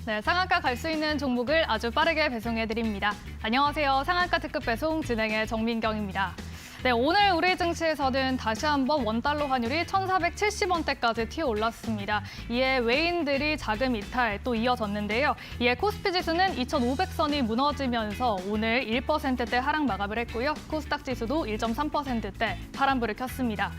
네, 상한가 갈 수 있는 종목을 아주 빠르게 배송해드립니다. 안녕하세요. 상한가 특급 배송 진행의 정민경입니다. 네, 오늘 우리 증시에서는 다시 한번 원달러 환율이 1,470원대까지 튀어올랐습니다. 이에 외인들이 자금 이탈 또 이어졌는데요. 이에 코스피 지수는 2,500선이 무너지면서 오늘 1%대 하락 마감을 했고요. 코스닥 지수도 1.3%대 파란불을 켰습니다.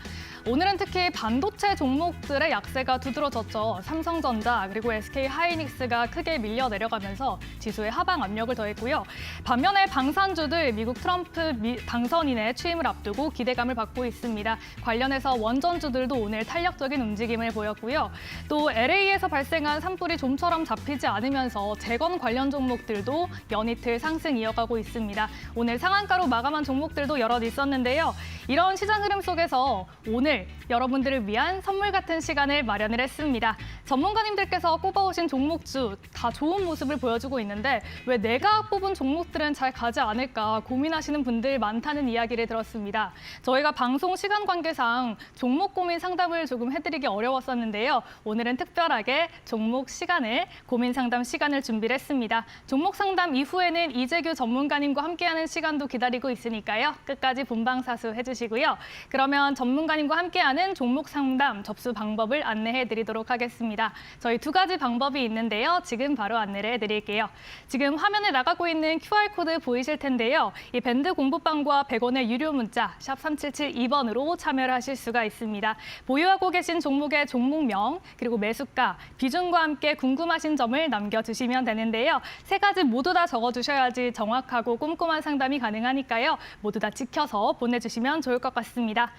오늘은 특히 반도체 종목들의 약세가 두드러졌죠. 삼성전자 그리고 SK하이닉스가 크게 밀려 내려가면서 지수에 하방 압력을 더했고요. 반면에 방산주들 미국 트럼프 당선인의 취임을 앞두고 기대감을 받고 있습니다. 관련해서 원전주들도 오늘 탄력적인 움직임을 보였고요. 또 LA에서 발생한 산불이 좀처럼 잡히지 않으면서 재건 관련 종목들도 연이틀 상승 이어가고 있습니다. 오늘 상한가로 마감한 종목들도 여럿 있었는데요. 이런 시장 흐름 속에서 오늘 여러분들을 위한 선물 같은 시간을 마련을 했습니다. 전문가님들께서 꼽아오신 종목주 다 좋은 모습을 보여주고 있는데 왜 내가 뽑은 종목들은 잘 가지 않을까 고민하시는 분들 많다는 이야기를 들었습니다. 저희가 방송 시간 관계상 종목 고민 상담을 조금 해드리기 어려웠었는데요. 오늘은 특별하게 종목 시간을 고민 상담 시간을 준비를 했습니다. 종목 상담 이후에는 이재규 전문가님과 함께하는 시간도 기다리고 있으니까요. 끝까지 본방사수 해주시고요. 그러면 전문가님과 함께하는 종목 상담 접수 방법을 안내해드리도록 하겠습니다. 저희 두 가지 방법이 있는데요. 지금 바로 안내를 해드릴게요. 지금 화면에 나가고 있는 QR코드 보이실 텐데요. 이 밴드 공부방과 100원의 유료 문자 샵 3772번으로 참여를 하실 수가 있습니다. 보유하고 계신 종목의 종목명 그리고 매수가, 비중과 함께 궁금하신 점을 남겨주시면 되는데요. 세 가지 모두 다 적어주셔야지 정확하고 꼼꼼한 상담이 가능하니까요. 모두 다 지켜서 보내주시면 좋을 것 같습니다.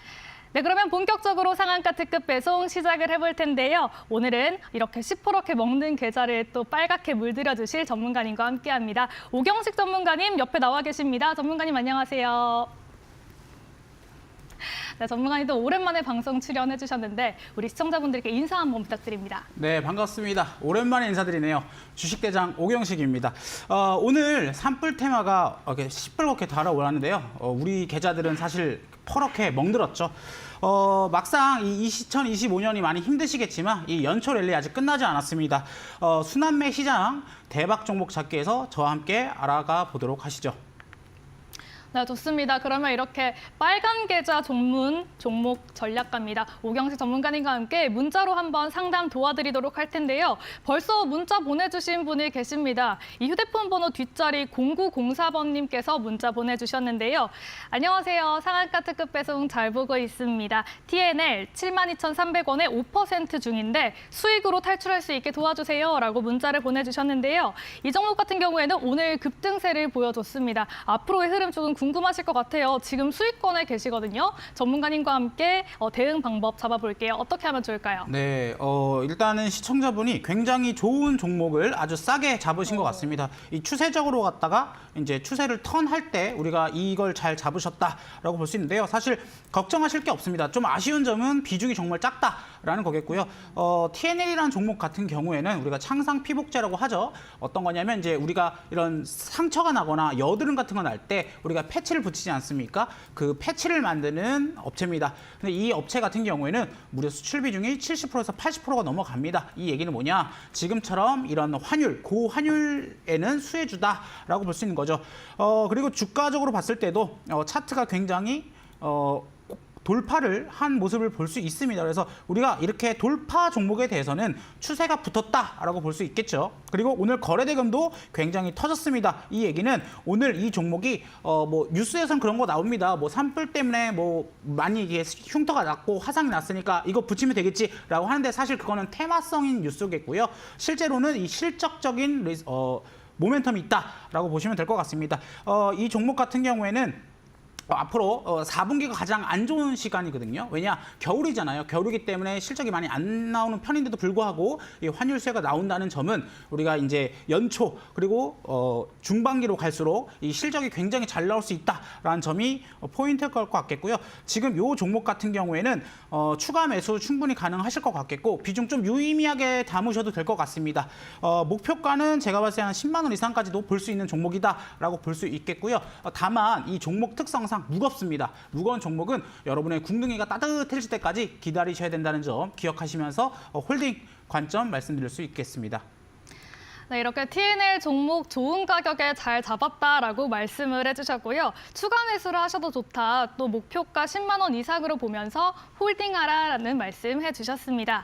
네, 그러면 본격적으로 상한가 특급 배송 시작을 해볼 텐데요. 오늘은 이렇게 시퍼렇게 먹는 계좌를 또 빨갛게 물들여 주실 전문가님과 함께합니다. 오경식 전문가님 옆에 나와 계십니다. 전문가님 안녕하세요. 네, 전문가님도 오랜만에 방송 출연해 주셨는데 우리 시청자분들께 인사 한번 부탁드립니다. 네, 반갑습니다. 오랜만에 인사드리네요. 주식대장 오경식입니다. 오늘 산불 테마가 이렇게 시뻘겋게 달아올랐는데요. 우리 계좌들은 사실 퍼렇게 멍들었죠. 막상 이 2025년이 많이 힘드시겠지만 이 연초 랠리 아직 끝나지 않았습니다. 순환매 시장 대박 종목 찾기에서 저와 함께 알아가 보도록 하시죠. 네, 좋습니다. 그러면 이렇게 빨간 계좌 종목 전략가입니다. 오경식 전문가님과 함께 문자로 한번 상담 도와드리도록 할 텐데요. 벌써 문자 보내주신 분이 계십니다. 이 휴대폰 번호 뒷자리 0904번님께서 문자 보내주셨는데요. 안녕하세요. 상한가 특급 배송 잘 보고 있습니다. TNL 72,300원에 5% 중인데 수익으로 탈출할 수 있게 도와주세요. 라고 문자를 보내주셨는데요. 이 종목 같은 경우에는 오늘 급등세를 보여줬습니다. 앞으로의 흐름 조금 궁금하실 것 같아요. 지금 수익권에 계시거든요. 전문가님과 함께 대응 방법 잡아볼게요. 어떻게 하면 좋을까요? 네, 일단은 시청자분이 굉장히 좋은 종목을 아주 싸게 잡으신 것 같습니다. 이 추세적으로 갔다가 이제 추세를 턴할 때 우리가 이걸 잘 잡으셨다라고 볼 수 있는데요. 사실 걱정하실 게 없습니다. 좀 아쉬운 점은 비중이 정말 작다라는 거겠고요. TNL이라는 종목 같은 경우에는 우리가 창상 피복제라고 하죠. 어떤 거냐면 이제 우리가 이런 상처가 나거나 여드름 같은 거 날 때 우리가 패치를 붙이지 않습니까? 그 패치를 만드는 업체입니다. 근데 이 업체 같은 경우에는 무려 수출 비중이 70%에서 80%가 넘어갑니다. 이 얘기는 뭐냐? 지금처럼 이런 환율, 고환율에는 수혜주다라고 볼 수 있는 거죠. 그리고 주가적으로 봤을 때도 차트가 굉장히 돌파를 한 모습을 볼 수 있습니다. 그래서 우리가 이렇게 돌파 종목에 대해서는 추세가 붙었다라고 볼 수 있겠죠. 그리고 오늘 거래대금도 굉장히 터졌습니다. 이 얘기는 오늘 이 종목이 뉴스에서는 그런 거 나옵니다. 산불 때문에 많이 이게 흉터가 났고 화상이 났으니까 이거 붙이면 되겠지라고 하는데 사실 그거는 테마성인 뉴스겠고요. 실제로는 이 실적적인 모멘텀이 있다라고 보시면 될 것 같습니다. 이 종목 같은 경우에는 앞으로 4분기가 가장 안 좋은 시간이거든요. 왜냐? 겨울이잖아요. 겨울이기 때문에 실적이 많이 안 나오는 편인데도 불구하고 이 환율세가 나온다는 점은 우리가 이제 연초 그리고 중반기로 갈수록 이 실적이 굉장히 잘 나올 수 있다라는 점이 포인트일 것 같겠고요. 지금 이 종목 같은 경우에는 추가 매수 충분히 가능하실 것 같겠고 비중 좀 유의미하게 담으셔도 될 것 같습니다. 목표가는 제가 봤을 때 한 10만 원 이상까지도 볼 수 있는 종목이다라고 볼 수 있겠고요. 다만 이 종목 특성상 무겁습니다. 무거운 종목은 여러분의 궁둥이가 따뜻해질 때까지 기다리셔야 된다는 점 기억하시면서 홀딩 관점 말씀드릴 수 있겠습니다. 네, 이렇게 TNL 종목 좋은 가격에 잘 잡았다라고 말씀을 해주셨고요. 추가 매수를 하셔도 좋다. 또 목표가 10만 원 이상으로 보면서 홀딩하라라는 말씀 해주셨습니다.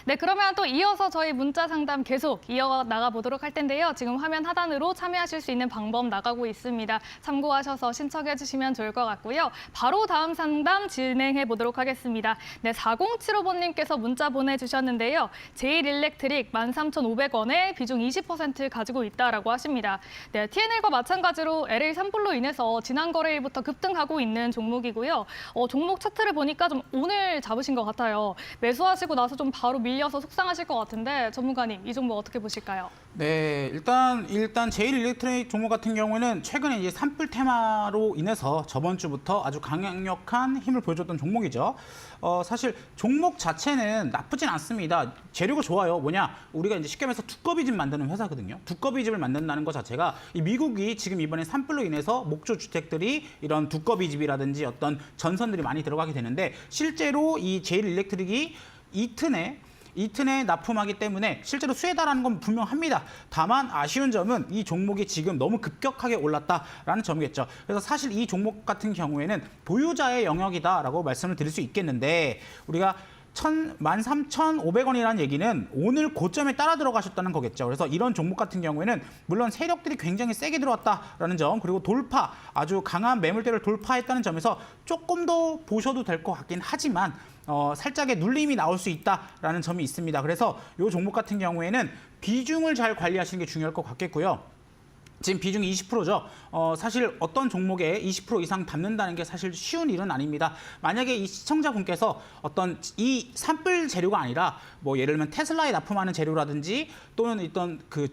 네, 그러면 또 이어서 저희 문자 상담 계속 이어나가 보도록 할 텐데요. 지금 화면 하단으로 참여하실 수 있는 방법 나가고 있습니다. 참고하셔서 신청해 주시면 좋을 것 같고요. 바로 다음 상담 진행해 보도록 하겠습니다. 네, 4075번님께서 문자 보내주셨는데요. 제일일렉트릭 13,500원에 비중 20% 가지고 있다라고 하십니다. 네, TNL과 마찬가지로 LA 산불로 인해서 지난 거래일부터 급등하고 있는 종목이고요. 종목 차트를 보니까 좀 오늘 잡으신 것 같아요. 매수하시고 나서 좀 바로 밀려서 속상하실 것 같은데 전문가님, 이 종목 어떻게 보실까요? 네, 일단 제일일렉트릭 종목 같은 경우에는 최근에 이제 산불 테마로 인해서 저번 주부터 아주 강력한 힘을 보여줬던 종목이죠. 사실 종목 자체는 나쁘진 않습니다. 재료가 좋아요. 뭐냐? 우리가 이제 쉽게 말해서 두꺼비집 만드는 회사거든요. 두꺼비집을 만든다는 것 자체가 이 미국이 지금 이번에 산불로 인해서 목조 주택들이 이런 두꺼비집이라든지 어떤 전선들이 많이 들어가게 되는데 실제로 이 제일일렉트릭이 이튼에 납품하기 때문에 실제로 수혜다라는 건 분명합니다. 다만 아쉬운 점은 이 종목이 지금 너무 급격하게 올랐다라는 점이겠죠. 그래서 사실 이 종목 같은 경우에는 보유자의 영역이다라고 말씀을 드릴 수 있겠는데 우리가 13,500원이라는 얘기는 오늘 고점에 따라 들어가셨다는 거겠죠. 그래서 이런 종목 같은 경우에는 물론 세력들이 굉장히 세게 들어왔다라는 점, 그리고 아주 강한 매물대를 돌파했다는 점에서 조금 더 보셔도 될 것 같긴 하지만 살짝의 눌림이 나올 수 있다라는 점이 있습니다. 그래서 이 종목 같은 경우에는 비중을 잘 관리하시는 게 중요할 것 같겠고요. 지금 비중이 20%죠. 사실 어떤 종목에 20% 이상 담는다는 게 사실 쉬운 일은 아닙니다. 만약에 이 시청자분께서 어떤 이 산불 재료가 아니라 뭐 예를 들면 테슬라에 납품하는 재료라든지 또는 어떤 그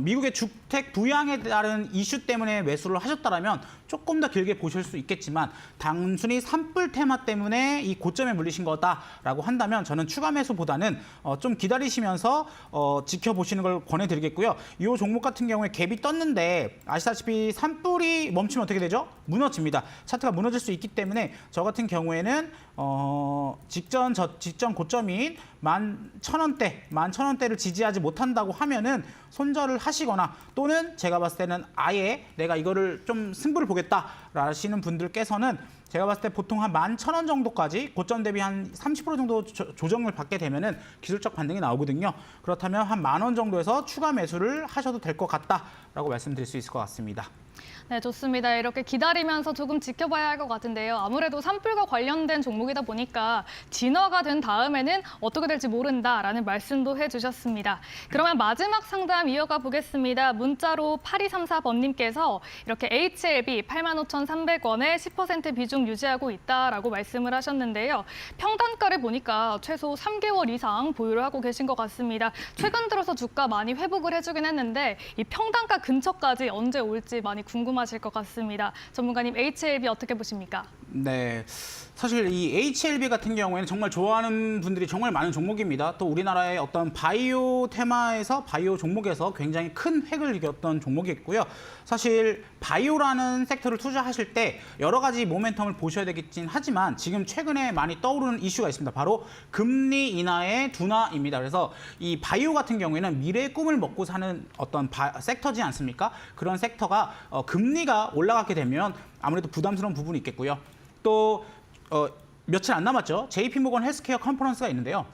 미국의 주택 부양에 따른 이슈 때문에 매수를 하셨다면 조금 더 길게 보실 수 있겠지만 단순히 산불 테마 때문에 이 고점에 물리신 거다라고 한다면 저는 추가 매수보다는 좀 기다리시면서 지켜보시는 걸 권해드리겠고요. 이 종목 같은 경우에 갭이 떴는데 아시다시피 산불이 멈추면 어떻게 되죠? 무너집니다. 차트가 무너질 수 있기 때문에 저 같은 경우에는 직전 고점인 11,000원대를 지지하지 못한다고 하면은 손절을 하시거나 또는 제가 봤을 때는 아예 내가 이거를 좀 승부를 보겠다라시는 분들께서는 제가 봤을 때 보통 한 11,000원 정도까지 고점 대비 한 30% 정도 조정을 받게 되면은 기술적 반등이 나오거든요. 그렇다면 한 10,000원 정도에서 추가 매수를 하셔도 될 것 같다라고 말씀드릴 수 있을 것 같습니다. 네, 좋습니다. 이렇게 기다리면서 조금 지켜봐야 할 것 같은데요. 아무래도 산불과 관련된 종목이다 보니까 진화가 된 다음에는 어떻게 될지 모른다라는 말씀도 해주셨습니다. 그러면 마지막 상담 이어가 보겠습니다. 문자로 8234번님께서 이렇게 HLB 85,300원에 10% 비중 유지하고 있다라고 말씀을 하셨는데요. 평단가를 보니까 최소 3개월 이상 보유를 하고 계신 것 같습니다. 최근 들어서 주가 많이 회복을 해주긴 했는데 이 평단가 근처까지 언제 올지 많이 궁금하실 것 같습니다. 전문가님, HLB 어떻게 보십니까? 네, 사실 이 HLB 같은 경우에는 정말 좋아하는 분들이 정말 많은 종목입니다. 또 우리나라의 어떤 바이오 테마에서 바이오 종목에서 굉장히 큰 획을 이겼던 종목이 있고요. 사실 바이오라는 섹터를 투자하실 때 여러 가지 모멘텀을 보셔야 되겠긴 하지만 지금 최근에 많이 떠오르는 이슈가 있습니다. 바로 금리 인하의 둔화입니다. 그래서 이 바이오 같은 경우에는 미래의 꿈을 먹고 사는 어떤 섹터지 않습니까? 그런 섹터가 금리가 올라가게 되면 아무래도 부담스러운 부분이 있겠고요. 또 며칠 안 남았죠. JP모건 헬스케어 컨퍼런스가 있는데요.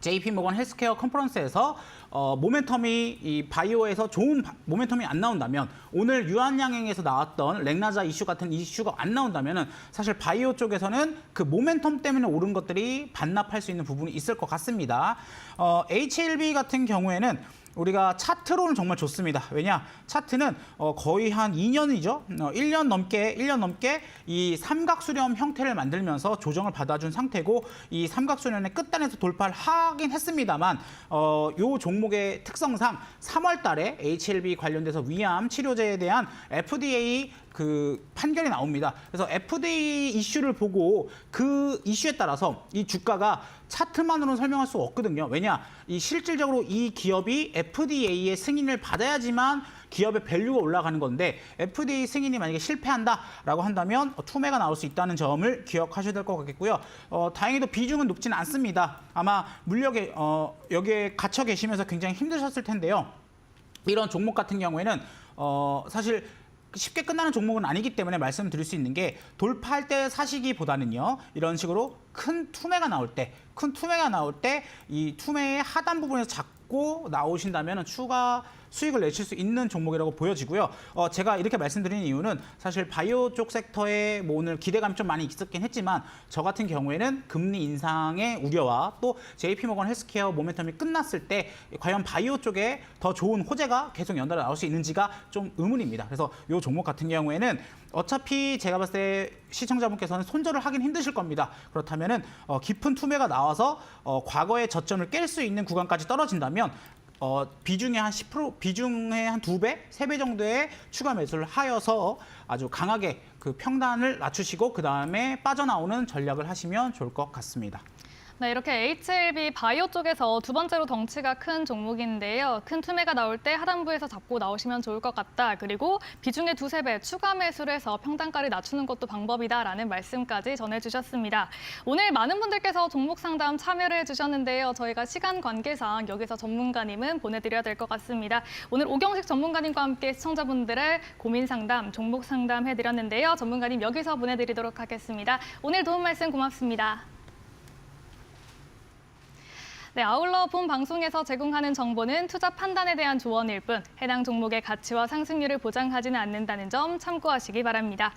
JP모건 헬스케어 컨퍼런스에서 모멘텀이 이 바이오에서 좋은 모멘텀이 안 나온다면 오늘 유한양행에서 나왔던 렉나자 이슈 같은 이슈가 안 나온다면 사실 바이오 쪽에서는 그 모멘텀 때문에 오른 것들이 반납할 수 있는 부분이 있을 것 같습니다. HLB 같은 경우에는 우리가 차트로는 정말 좋습니다. 왜냐? 차트는 거의 한 2년이죠. 1년 넘게 이 삼각수렴 형태를 만들면서 조정을 받아준 상태고 이 삼각수렴의 끝단에서 돌파를 하긴 했습니다만 이 종목의 특성상 3월 달에 HLB 관련돼서 위암 치료제에 대한 FDA 그 판결이 나옵니다. 그래서 FDA 이슈를 보고 그 이슈에 따라서 이 주가가 차트만으로는 설명할 수 없거든요. 왜냐? 이 실질적으로 이 기업이 FDA의 승인을 받아야지만 기업의 밸류가 올라가는 건데 FDA 승인이 만약에 실패한다라고 한다면 투매가 나올 수 있다는 점을 기억하셔야 될 것 같겠고요. 다행히도 비중은 높지는 않습니다. 아마 물력에 여기에 갇혀 계시면서 굉장히 힘드셨을 텐데요. 이런 종목 같은 경우에는 사실 쉽게 끝나는 종목은 아니기 때문에 말씀드릴 수 있는 게 돌파할 때 사시기보다는요. 이런 식으로 큰 투매가 나올 때 이 투매의 하단 부분에서 잡고 나오신다면 추가 수익을 내실 수 있는 종목이라고 보여지고요. 제가 이렇게 말씀드리는 이유는 사실 바이오 쪽 섹터에 뭐 오늘 기대감이 좀 많이 있었긴 했지만 저 같은 경우에는 금리 인상의 우려와 또 JP모건 헬스케어 모멘텀이 끝났을 때 과연 바이오 쪽에 더 좋은 호재가 계속 연달아 나올 수 있는지가 좀 의문입니다. 그래서 이 종목 같은 경우에는 어차피 제가 봤을 때 시청자분께서는 손절을 하긴 힘드실 겁니다. 그렇다면은 깊은 투매가 나와서 과거의 저점을 깰 수 있는 구간까지 떨어진다면 비중의 한 10%, 비중의 한 2배, 3배 정도의 추가 매수를 하여서 아주 강하게 그 평단을 낮추시고 그 다음에 빠져나오는 전략을 하시면 좋을 것 같습니다. 네, 이렇게 HLB 바이오 쪽에서 두 번째로 덩치가 큰 종목인데요. 큰 투매가 나올 때 하단부에서 잡고 나오시면 좋을 것 같다. 그리고 비중의 2~3배 추가 매수를 해서 평단가를 낮추는 것도 방법이다라는 말씀까지 전해주셨습니다. 오늘 많은 분들께서 종목 상담 참여를 해주셨는데요. 저희가 시간 관계상 여기서 전문가님은 보내드려야 될 것 같습니다. 오늘 오경식 전문가님과 함께 시청자분들의 고민 상담, 종목 상담 해드렸는데요. 전문가님 여기서 보내드리도록 하겠습니다. 오늘 도움 말씀 고맙습니다. 네, 아울러 본 방송에서 제공하는 정보는 투자 판단에 대한 조언일 뿐 해당 종목의 가치와 상승률을 보장하지는 않는다는 점 참고하시기 바랍니다.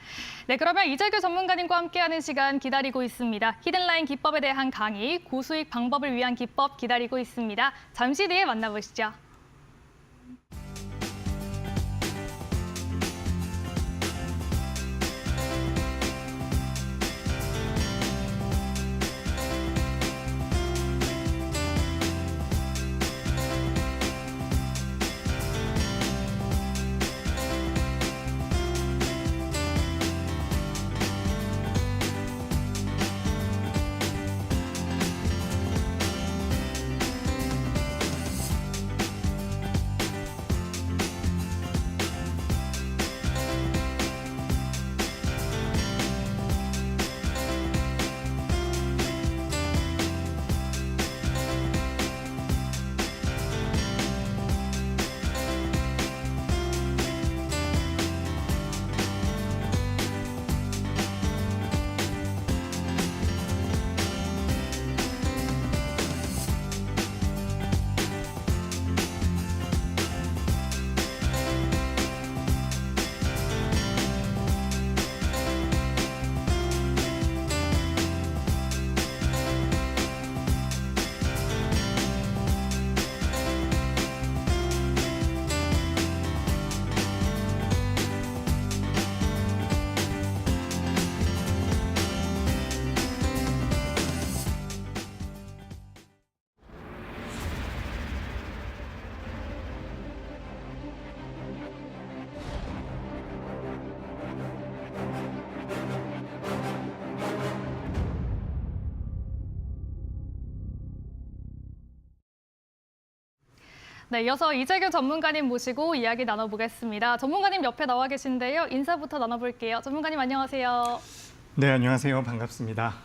네, 그러면 이재규 전문가님과 함께하는 시간 기다리고 있습니다. 히든라인 기법에 대한 강의, 고수익 방법을 위한 기법 기다리고 있습니다. 잠시 뒤에 만나보시죠. 네, 이어서 이재규 전문가님 모시고 이야기 나눠보겠습니다. 전문가님 옆에 나와 계신데요. 인사부터 나눠볼게요. 전문가님 안녕하세요. 네, 안녕하세요. 반갑습니다.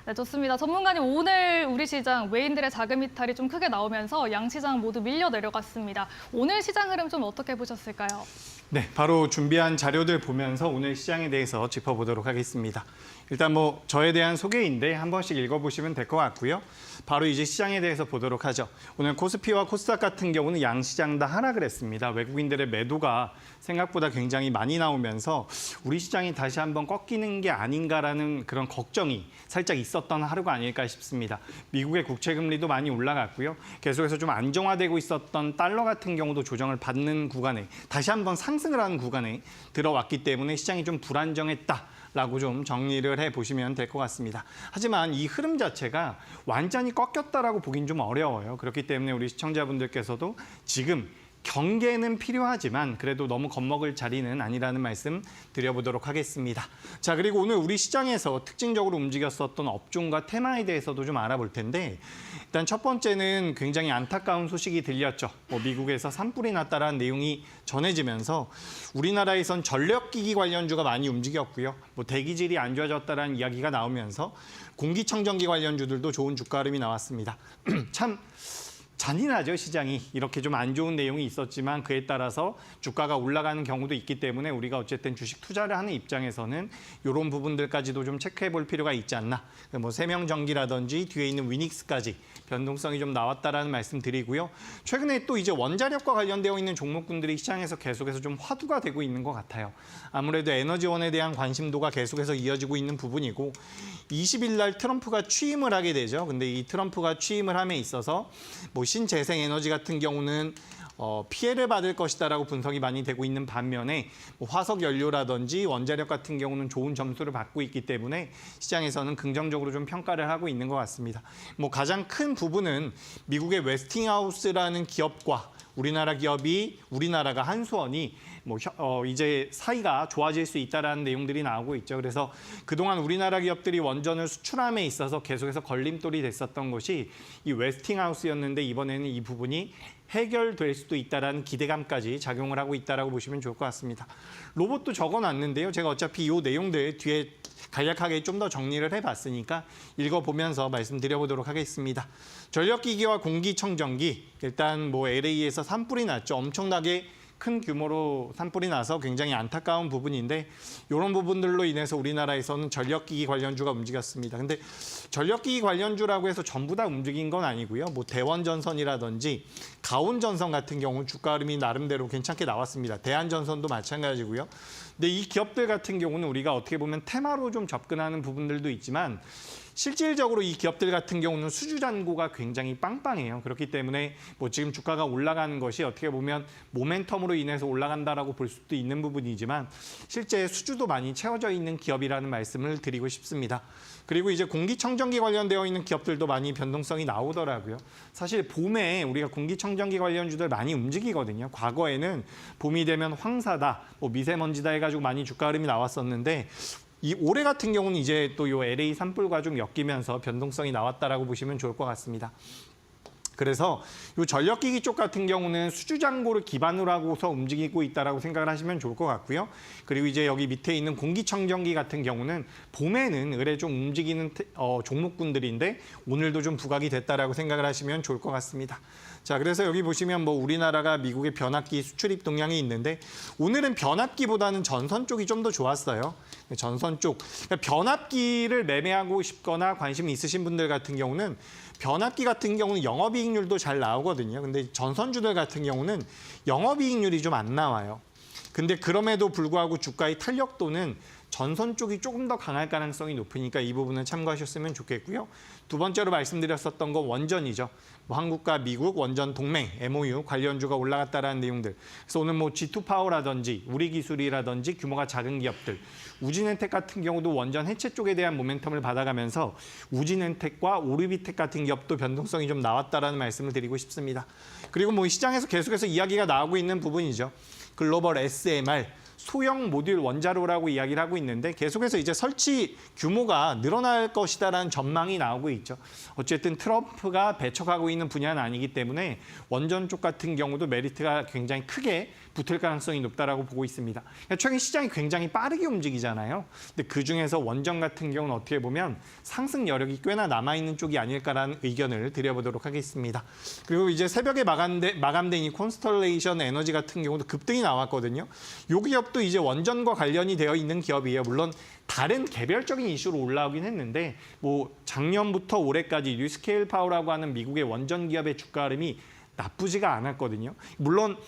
네, 좋습니다. 전문가님, 오늘 우리 시장 외인들의 자금 이탈이 좀 크게 나오면서 양시장 모두 밀려 내려갔습니다. 오늘 시장 흐름 좀 어떻게 보셨을까요? 네, 바로 준비한 자료들 보면서 오늘 시장에 대해서 짚어보도록 하겠습니다. 일단 뭐 저에 대한 소개인데 한 번씩 읽어보시면 될 것 같고요. 바로 이제 시장에 대해서 보도록 하죠. 오늘 코스피와 코스닥 같은 경우는 양시장 다 하락을 했습니다. 외국인들의 매도가 생각보다 굉장히 많이 나오면서 우리 시장이 다시 한번 꺾이는 게 아닌가라는 그런 걱정이 살짝 있었던 하루가 아닐까 싶습니다. 미국의 국채 금리도 많이 올라갔고요. 계속해서 좀 안정화되고 있었던 달러 같은 경우도 조정을 받는 구간에 다시 한번 상승을 하는 구간에 들어왔기 때문에 시장이 좀 불안정했다라고 좀 정리를 해보시면 될 것 같습니다. 하지만 이 흐름 자체가 완전히 꺾였다라고 보긴 좀 어려워요. 그렇기 때문에 우리 시청자분들께서도 지금 경계는 필요하지만 그래도 너무 겁먹을 자리는 아니라는 말씀 드려보도록 하겠습니다. 자, 그리고 오늘 우리 시장에서 특징적으로 움직였었던 업종과 테마에 대해서도 좀 알아볼 텐데 일단 첫 번째는 굉장히 안타까운 소식이 들렸죠. 미국에서 산불이 났다라는 내용이 전해지면서 우리나라에선 전력기기 관련주가 많이 움직였고요. 대기질이 안 좋아졌다라는 이야기가 나오면서 공기청정기 관련주들도 좋은 주가 흐름이 나왔습니다. 참 잔인하죠, 시장이. 이렇게 좀 안 좋은 내용이 있었지만 그에 따라서 주가가 올라가는 경우도 있기 때문에 우리가 어쨌든 주식 투자를 하는 입장에서는 이런 부분들까지도 좀 체크해 볼 필요가 있지 않나. 세명전기라든지 뒤에 있는 위닉스까지 변동성이 좀 나왔다라는 말씀 드리고요. 최근에 또 이제 원자력과 관련되어 있는 종목군들이 시장에서 계속해서 좀 화두가 되고 있는 것 같아요. 아무래도 에너지원에 대한 관심도가 계속해서 이어지고 있는 부분이고 20일 날 트럼프가 취임을 하게 되죠. 근데 이 트럼프가 취임을 함에 있어서 신재생에너지 같은 경우는 피해를 받을 것이다라고 분석이 많이 되고 있는 반면에 화석 연료라든지 원자력 같은 경우는 좋은 점수를 받고 있기 때문에 시장에서는 긍정적으로 좀 평가를 하고 있는 것 같습니다. 가장 큰 부분은 미국의 웨스팅하우스라는 기업과 우리나라 기업이 우리나라가 한수원이 이제 사이가 좋아질 수 있다라는 내용들이 나오고 있죠. 그래서 그동안 우리나라 기업들이 원전을 수출함에 있어서 계속해서 걸림돌이 됐었던 것이 이 웨스팅하우스였는데 이번에는 이 부분이 해결될 수도 있다라는 기대감까지 작용을 하고 있다라고 보시면 좋을 것 같습니다. 로봇도 적어놨는데요. 제가 어차피 이 내용들 뒤에 간략하게 좀 더 정리를 해봤으니까 읽어보면서 말씀드려보도록 하겠습니다. 전력기기와 공기청정기, 일단 LA에서 산불이 났죠. 엄청나게 큰 규모로 산불이 나서 굉장히 안타까운 부분인데 이런 부분들로 인해서 우리나라에서는 전력기기 관련주가 움직였습니다. 근데 전력기기 관련주라고 해서 전부 다 움직인 건 아니고요. 대원전선이라든지 가온전선 같은 경우 주가 흐름이 나름대로 괜찮게 나왔습니다. 대한전선도 마찬가지고요. 근데 이 기업들 같은 경우는 우리가 어떻게 보면 테마로 좀 접근하는 부분들도 있지만 실질적으로 이 기업들 같은 경우는 수주 잔고가 굉장히 빵빵해요. 그렇기 때문에 지금 주가가 올라가는 것이 어떻게 보면 모멘텀으로 인해서 올라간다라고 볼 수도 있는 부분이지만 실제 수주도 많이 채워져 있는 기업이라는 말씀을 드리고 싶습니다. 그리고 이제 공기청정기 관련되어 있는 기업들도 많이 변동성이 나오더라고요. 사실 봄에 우리가 공기청정기 관련주들 많이 움직이거든요. 과거에는 봄이 되면 황사다, 미세먼지다 해가지고 많이 주가 흐름이 나왔었는데 이 올해 같은 경우는 이제 또 요 LA 산불과 좀 엮이면서 변동성이 나왔다라고 보시면 좋을 것 같습니다. 그래서 이 전력기기 쪽 같은 경우는 수주 잔고를 기반으로 하고서 움직이고 있다라고 생각을 하시면 좋을 것 같고요. 그리고 이제 여기 밑에 있는 공기청정기 같은 경우는 봄에는 의뢰 좀 움직이는 종목군들인데 오늘도 좀 부각이 됐다라고 생각을 하시면 좋을 것 같습니다. 자, 그래서 여기 보시면 우리나라가 미국의 변압기 수출입 동향이 있는데 오늘은 변압기보다는 전선 쪽이 좀 더 좋았어요. 전선 쪽. 그러니까 변압기를 매매하고 싶거나 관심이 있으신 분들 같은 경우는 변압기 같은 경우는 영업이익률도 잘 나오거든요. 근데 전선주들 같은 경우는 영업이익률이 좀 안 나와요. 근데 그럼에도 불구하고 주가의 탄력도는 전선 쪽이 조금 더 강할 가능성이 높으니까 이 부분은 참고하셨으면 좋겠고요. 두 번째로 말씀드렸었던 건 원전이죠. 한국과 미국 원전 동맹, MOU 관련주가 올라갔다라는 내용들. 그래서 오늘 G2파워라든지 우리기술이라든지 규모가 작은 기업들, 우진엔텍 같은 경우도 원전 해체 쪽에 대한 모멘텀을 받아가면서 우진엔텍과 오르비텍 같은 기업도 변동성이 좀 나왔다라는 말씀을 드리고 싶습니다. 그리고 시장에서 계속해서 이야기가 나오고 있는 부분이죠. 글로벌 SMR, 소형 모듈 원자로라고 이야기를 하고 있는데 계속해서 이제 설치 규모가 늘어날 것이다라는 전망이 나오고 있죠. 어쨌든 트럼프가 배척하고 있는 분야는 아니기 때문에 원전 쪽 같은 경우도 메리트가 굉장히 크게 붙을 가능성이 높다라고 보고 있습니다. 최근 시장이 굉장히 빠르게 움직이잖아요. 근데 그중에서 원전 같은 경우는 어떻게 보면 상승 여력이 꽤나 남아있는 쪽이 아닐까라는 의견을 드려보도록 하겠습니다. 그리고 이제 새벽에 마감된 이 콘스텔레이션 에너지 같은 경우도 급등이 나왔거든요. 이 기업도 이제 원전과 관련이 되어 있는 기업이에요. 물론 다른 개별적인 이슈로 올라오긴 했는데 작년부터 올해까지 뉴스케일 파워라고 하는 미국의 원전 기업의 주가 흐름이 나쁘지가 않았거든요. 물론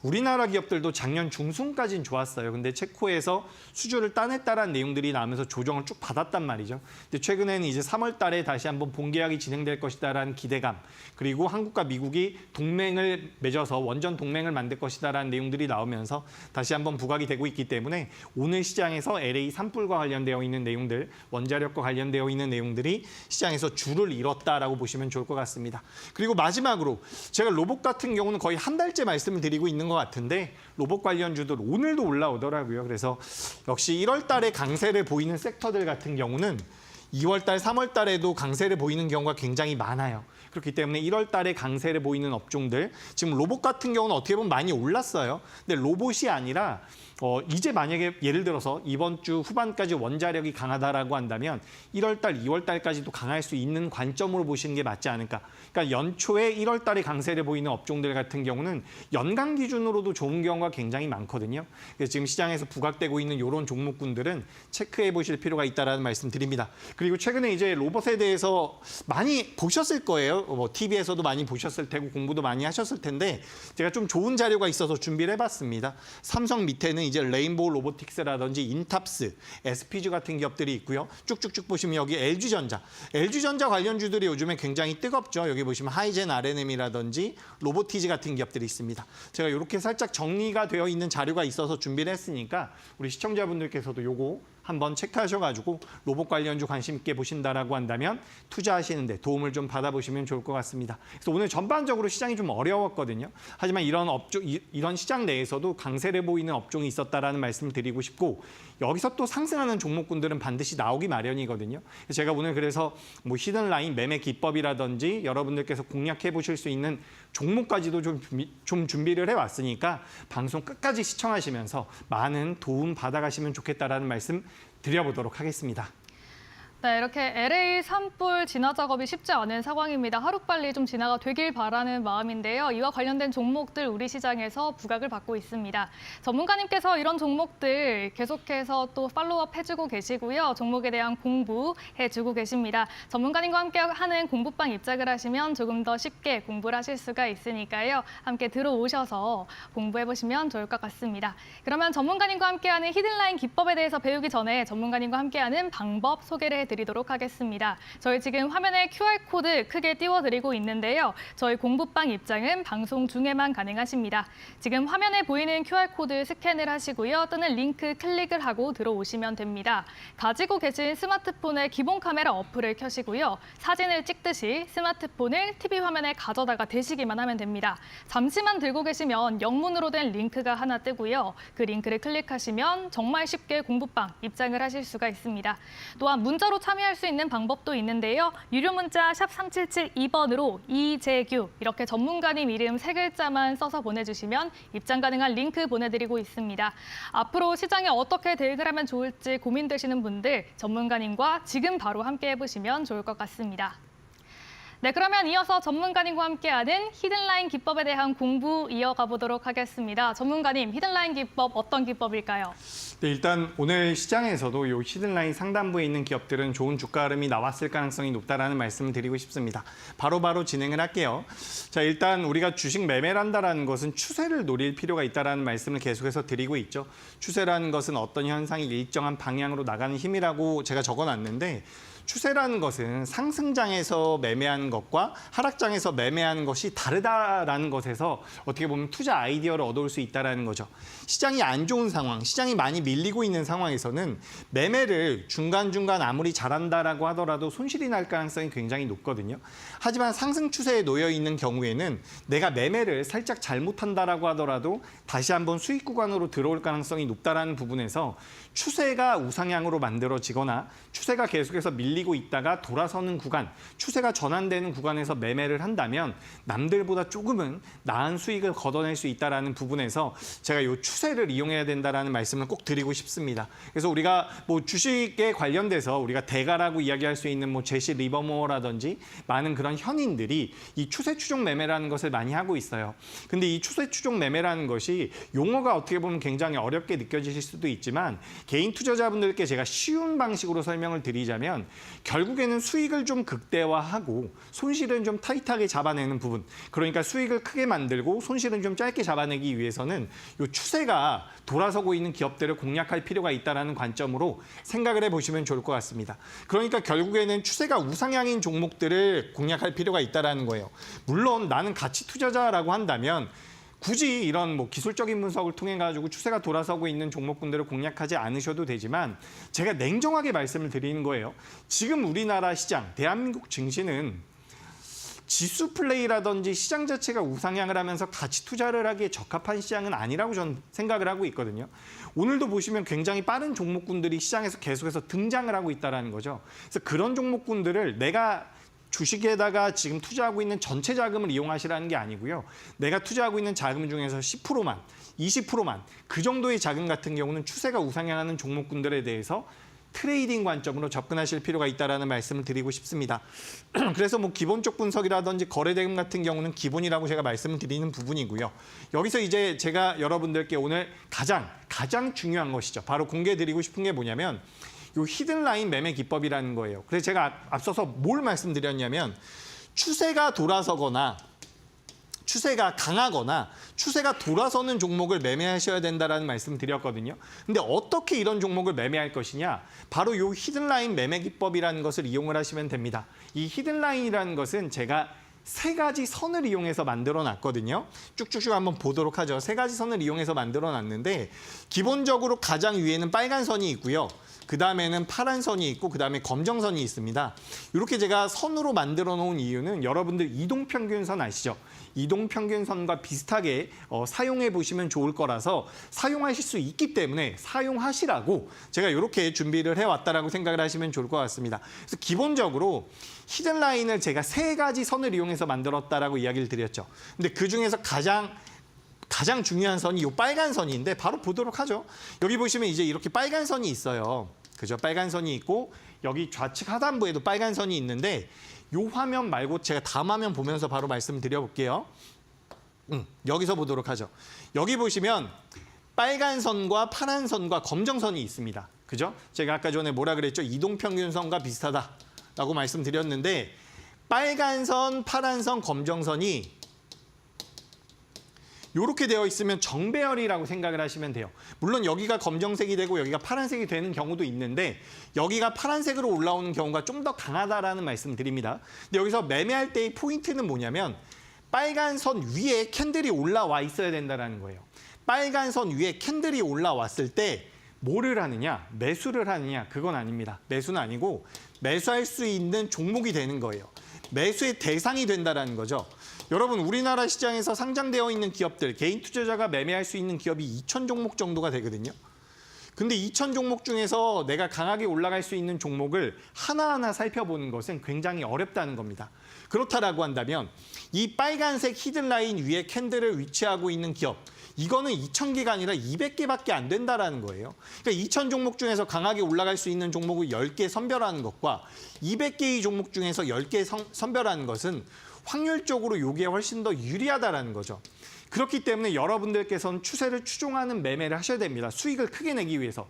우리나라 기업들도 작년 중순까지는 좋았어요. 근데 체코에서 수주를 따냈다라는 내용들이 나오면서 조정을 쭉 받았단 말이죠. 근데 최근에는 이제 3월 달에 다시 한번 본계약이 진행될 것이다라는 기대감, 그리고 한국과 미국이 동맹을 맺어서 원전 동맹을 만들 것이다라는 내용들이 나오면서 다시 한번 부각이 되고 있기 때문에 오늘 시장에서 LA 산불과 관련되어 있는 내용들, 원자력과 관련되어 있는 내용들이 시장에서 줄을 잃었다라고 보시면 좋을 것 같습니다. 그리고 마지막으로 제가 로봇 같은 경우는 거의 한 달째 말씀을 드리고 있는 것 같은데 로봇 관련주들 오늘도 올라오더라고요. 그래서 역시 1월 달에 강세를 보이는 섹터들 같은 경우는 2월 달, 3월 달에도 강세를 보이는 경우가 굉장히 많아요. 그렇기 때문에 1월 달에 강세를 보이는 업종들, 지금 로봇 같은 경우는 어떻게 보면 많이 올랐어요. 근데 로봇이 아니라 이제 만약에 예를 들어서 이번 주 후반까지 원자력이 강하다라고 한다면 1월 달, 2월 달까지도 강할 수 있는 관점으로 보시는 게 맞지 않을까. 그러니까 연초에 1월 달에 강세를 보이는 업종들 같은 경우는 연간 기준으로도 좋은 경우가 굉장히 많거든요. 그래서 지금 시장에서 부각되고 있는 이런 종목군들은 체크해 보실 필요가 있다는 말씀 드립니다. 그리고 최근에 이제 로봇에 대해서 많이 보셨을 거예요. 뭐 TV에서도 많이 보셨을 테고 공부도 많이 하셨을 텐데 제가 좀 좋은 자료가 있어서 준비를 해봤습니다. 삼성 밑에는 이제 레인보우 로보틱스라든지 인탑스, SPG 같은 기업들이 있고요. 쭉쭉쭉 보시면 여기 LG전자 관련주들이 요즘에 굉장히 뜨겁죠. 여기 보시면 하이젠 RNM이라든지 로보티지 같은 기업들이 있습니다. 제가 이렇게 살짝 정리가 되어 있는 자료가 있어서 준비를 했으니까 우리 시청자분들께서도 요거 한번 체크하셔가지고 로봇 관련주 관심 있게 보신다라고 한다면 투자하시는데 도움을 좀 받아보시면 좋을 것 같습니다. 그래서 오늘 전반적으로 시장이 좀 어려웠거든요. 하지만 이런 시장 내에서도 강세를 보이는 업종이 있었다라는 말씀을 드리고 싶고 여기서 또 상승하는 종목군들은 반드시 나오기 마련이거든요. 제가 오늘 그래서 뭐 히든 라인 매매 기법이라든지 여러분들께서 공략해 보실 수 있는 종목까지도 좀 준비를 해왔으니까 방송 끝까지 시청하시면서 많은 도움 받아가시면 좋겠다라는 말씀 드려보도록 하겠습니다. 네, 이렇게 LA 산불 진화 작업이 쉽지 않은 상황입니다. 하루빨리 좀 진화가 되길 바라는 마음인데요. 이와 관련된 종목들 우리 시장에서 부각을 받고 있습니다. 전문가님께서 이런 종목들 계속해서 또 팔로우업 해주고 계시고요. 종목에 대한 공부해주고 계십니다. 전문가님과 함께 하는 공부방 입장을 하시면 조금 더 쉽게 공부를 하실 수가 있으니까요. 함께 들어오셔서 공부해보시면 좋을 것 같습니다. 그러면 전문가님과 함께하는 히든라인 기법에 대해서 배우기 전에 전문가님과 함께하는 방법 소개를 해드립니다. 드리도록 하겠습니다. 저희 지금 화면에 QR코드 크게 띄워드리고 있는데요. 저희 공부방 입장은 방송 중에만 가능하십니다. 지금 화면에 보이는 QR코드 스캔을 하시고요. 또는 링크 클릭을 하고 들어오시면 됩니다. 가지고 계신 스마트폰의 기본 카메라 어플을 켜시고요. 사진을 찍듯이 스마트폰을 TV 화면에 가져다가 대시기만 하면 됩니다. 잠시만 들고 계시면 영문으로 된 링크가 하나 뜨고요. 그 링크를 클릭하시면 정말 쉽게 공부방 입장을 하실 수가 있습니다. 또한 문자로 참여할 수 있는 방법도 있는데요. 유료 문자 샵 3772번으로 이재규 이렇게 전문가님 이름 3글자만 써서 보내주시면 입장 가능한 링크 보내드리고 있습니다. 앞으로 시장에 어떻게 대응을 하면 좋을지 고민되시는 분들 전문가님과 지금 바로 함께 해보시면 좋을 것 같습니다. 네, 그러면 이어서 전문가님과 함께하는 히든라인 기법에 대한 공부 이어가 보도록 하겠습니다. 전문가님, 히든라인 기법 어떤 기법일까요? 네, 일단 오늘 시장에서도 이 히든라인 상단부에 있는 기업들은 좋은 주가 흐름이 나왔을 가능성이 높다라는 말씀을 드리고 싶습니다. 바로바로 진행을 할게요. 자, 일단 우리가 주식 매매를 한다는 것은 추세를 노릴 필요가 있다는 말씀을 계속해서 드리고 있죠. 추세라는 것은 어떤 현상이 일정한 방향으로 나가는 힘이라고 제가 적어놨는데 추세라는 것은 상승장에서 매매하는 것과 하락장에서 매매하는 것이 다르다라는 것에서 어떻게 보면 투자 아이디어를 얻어올 수 있다는 거죠. 시장이 안 좋은 상황, 시장이 많이 밀리고 있는 상황에서는 매매를 중간중간 아무리 잘한다라고 하더라도 손실이 날 가능성이 굉장히 높거든요. 하지만 상승 추세에 놓여 있는 경우에는 내가 매매를 살짝 잘못한다라고 하더라도 다시 한번 수익 구간으로 들어올 가능성이 높다라는 부분에서 추세가 우상향으로 만들어지거나 추세가 계속해서 밀리고 있다가 돌아서는 구간, 추세가 전환되는 구간에서 매매를 한다면 남들보다 조금은 나은 수익을 걷어낼 수 있다는 부분에서 제가 이 추세를 이용해야 된다는 말씀을 꼭 드리고 싶습니다. 그래서 우리가 뭐 주식에 관련돼서 우리가 대가라고 이야기할 수 있는 뭐 제시 리버모어라든지 많은 그런 현인들이 이 추세 추종 매매라는 것을 많이 하고 있어요. 근데 이 추세 추종 매매라는 것이 용어가 어떻게 보면 굉장히 어렵게 느껴지실 수도 있지만 개인 투자자분들께 제가 쉬운 방식으로 설명을 드리자면 결국에는 수익을 좀 극대화하고 손실은 좀 타이트하게 잡아내는 부분. 그러니까 수익을 크게 만들고 손실은 좀 짧게 잡아내기 위해서는 이 추세가 돌아서고 있는 기업들을 공략할 필요가 있다는 관점으로 생각을 해보시면 좋을 것 같습니다. 그러니까 결국에는 추세가 우상향인 종목들을 공략할 필요가 있다는 거예요. 물론 나는 가치 투자자라고 한다면 굳이 이런 뭐 기술적인 분석을 통해 가지고 추세가 돌아서고 있는 종목군들을 공략하지 않으셔도 되지만 제가 냉정하게 말씀을 드리는 거예요. 지금 우리나라 시장, 대한민국 증시는 지수 플레이라든지 시장 자체가 우상향을 하면서 가치 투자를 하기에 적합한 시장은 아니라고 저는 생각을 하고 있거든요. 오늘도 보시면 굉장히 빠른 종목군들이 시장에서 계속해서 등장을 하고 있다는 거죠. 그래서 그런 종목군들을 내가 주식에다가 지금 투자하고 있는 전체 자금을 이용하시라는 게 아니고요. 내가 투자하고 있는 자금 중에서 10%만, 20%만 그 정도의 자금 같은 경우는 추세가 우상향하는 종목군들에 대해서 트레이딩 관점으로 접근하실 필요가 있다는 말씀을 드리고 싶습니다. 그래서 뭐 기본적 분석이라든지 거래대금 같은 경우는 기본이라고 제가 말씀을 드리는 부분이고요. 여기서 이제 제가 여러분들께 오늘 가장 중요한 것이죠. 바로 공개드리고 싶은 게 뭐냐면 요 히든라인 매매 기법이라는 거예요. 그래서 제가 앞서서 뭘 말씀드렸냐면 추세가 돌아서거나 추세가 강하거나 추세가 돌아서는 종목을 매매하셔야 된다는 말씀을 드렸거든요. 근데 어떻게 이런 종목을 매매할 것이냐? 바로 요 히든라인 매매 기법이라는 것을 이용을 하시면 됩니다. 이 히든라인이라는 것은 제가 세 가지 선을 이용해서 만들어 놨거든요. 쭉쭉쭉 한번 보도록 하죠. 세 가지 선을 이용해서 만들어 놨는데 기본적으로 가장 위에는 빨간 선이 있고요. 그 다음에는 파란 선이 있고 그 다음에 검정선이 있습니다. 이렇게 제가 선으로 만들어 놓은 이유는 여러분들 이동평균선 아시죠? 이동평균선과 비슷하게 사용해 보시면 좋을 거라서 사용하실 수 있기 때문에 사용하시라고 제가 이렇게 준비를 해왔다라고 생각을 하시면 좋을 것 같습니다. 그래서 기본적으로 히든라인을 제가 세 가지 선을 이용해서 만들었다라고 이야기를 드렸죠. 근데 그 중에서 가장 중요한 선이 이 빨간 선인데 바로 보도록 하죠. 여기 보시면 이제 이렇게 빨간 선이 있어요. 그죠? 빨간 선이 있고 여기 좌측 하단부에도 빨간 선이 있는데 이 화면 말고 제가 다음 화면 보면서 바로 말씀을 드려볼게요. 여기서 보도록 하죠. 여기 보시면 빨간 선과 파란 선과 검정 선이 있습니다. 그죠? 제가 아까 전에 뭐라 그랬죠? 이동평균선과 비슷하다라고 말씀드렸는데 빨간 선, 파란 선, 검정 선이 이렇게 되어 있으면 정배열이라고 생각을 하시면 돼요. 물론 여기가 검정색이 되고 여기가 파란색이 되는 경우도 있는데 여기가 파란색으로 올라오는 경우가 좀 더 강하다라는 말씀을 드립니다. 근데 여기서 매매할 때의 포인트는 뭐냐면 빨간 선 위에 캔들이 올라와 있어야 된다는 거예요. 빨간 선 위에 캔들이 올라왔을 때 뭐를 하느냐? 매수를 하느냐? 그건 아닙니다. 매수는 아니고 매수할 수 있는 종목이 되는 거예요. 매수의 대상이 된다는 거죠. 여러분 우리나라 시장에서 상장되어 있는 기업들, 개인 투자자가 매매할 수 있는 기업이 2,000종목 정도가 되거든요. 근데 2,000종목 중에서 내가 강하게 올라갈 수 있는 종목을 하나하나 살펴보는 것은 굉장히 어렵다는 겁니다. 그렇다라고 한다면 이 빨간색 히든라인 위에 캔들을 위치하고 있는 기업, 이거는 2,000개가 아니라 200개밖에 안 된다는 거예요. 그러니까 2,000종목 중에서 강하게 올라갈 수 있는 종목을 10개 선별하는 것과 200개의 종목 중에서 10개 선별하는 것은 확률적으로 이게 훨씬 더 유리하다는 거죠. 그렇기 때문에 여러분들께서는 추세를 추종하는 매매를 하셔야 됩니다. 수익을 크게 내기 위해서.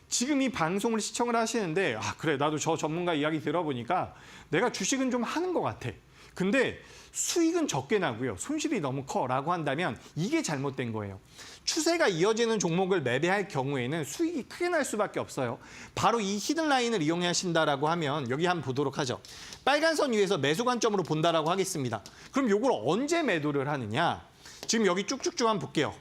지금 이 방송을 시청을 하시는데 그래 나도 저 전문가 이야기 들어보니까 내가 주식은 좀 하는 것 같아. 근데 수익은 적게 나고요. 손실이 너무 커라고 한다면 이게 잘못된 거예요. 추세가 이어지는 종목을 매매할 경우에는 수익이 크게 날 수밖에 없어요. 바로 이 히든라인을 이용하신다라고 하면 여기 한번 보도록 하죠. 빨간 선 위에서 매수 관점으로 본다라고 하겠습니다. 그럼 이걸 언제 매도를 하느냐? 지금 여기 쭉쭉쭉 한번 볼게요.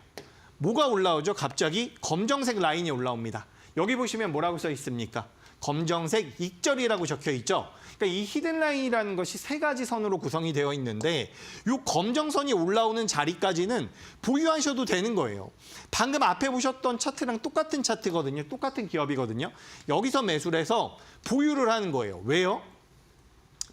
뭐가 올라오죠? 갑자기 검정색 라인이 올라옵니다. 여기 보시면 뭐라고 써 있습니까? 검정색 익절이라고 적혀 있죠. 그러니까 이 히든라인이라는 것이 세 가지 선으로 구성이 되어 있는데 이 검정선이 올라오는 자리까지는 보유하셔도 되는 거예요. 방금 앞에 보셨던 차트랑 똑같은 차트거든요. 똑같은 기업이거든요. 여기서 매수를 해서 보유를 하는 거예요. 왜요?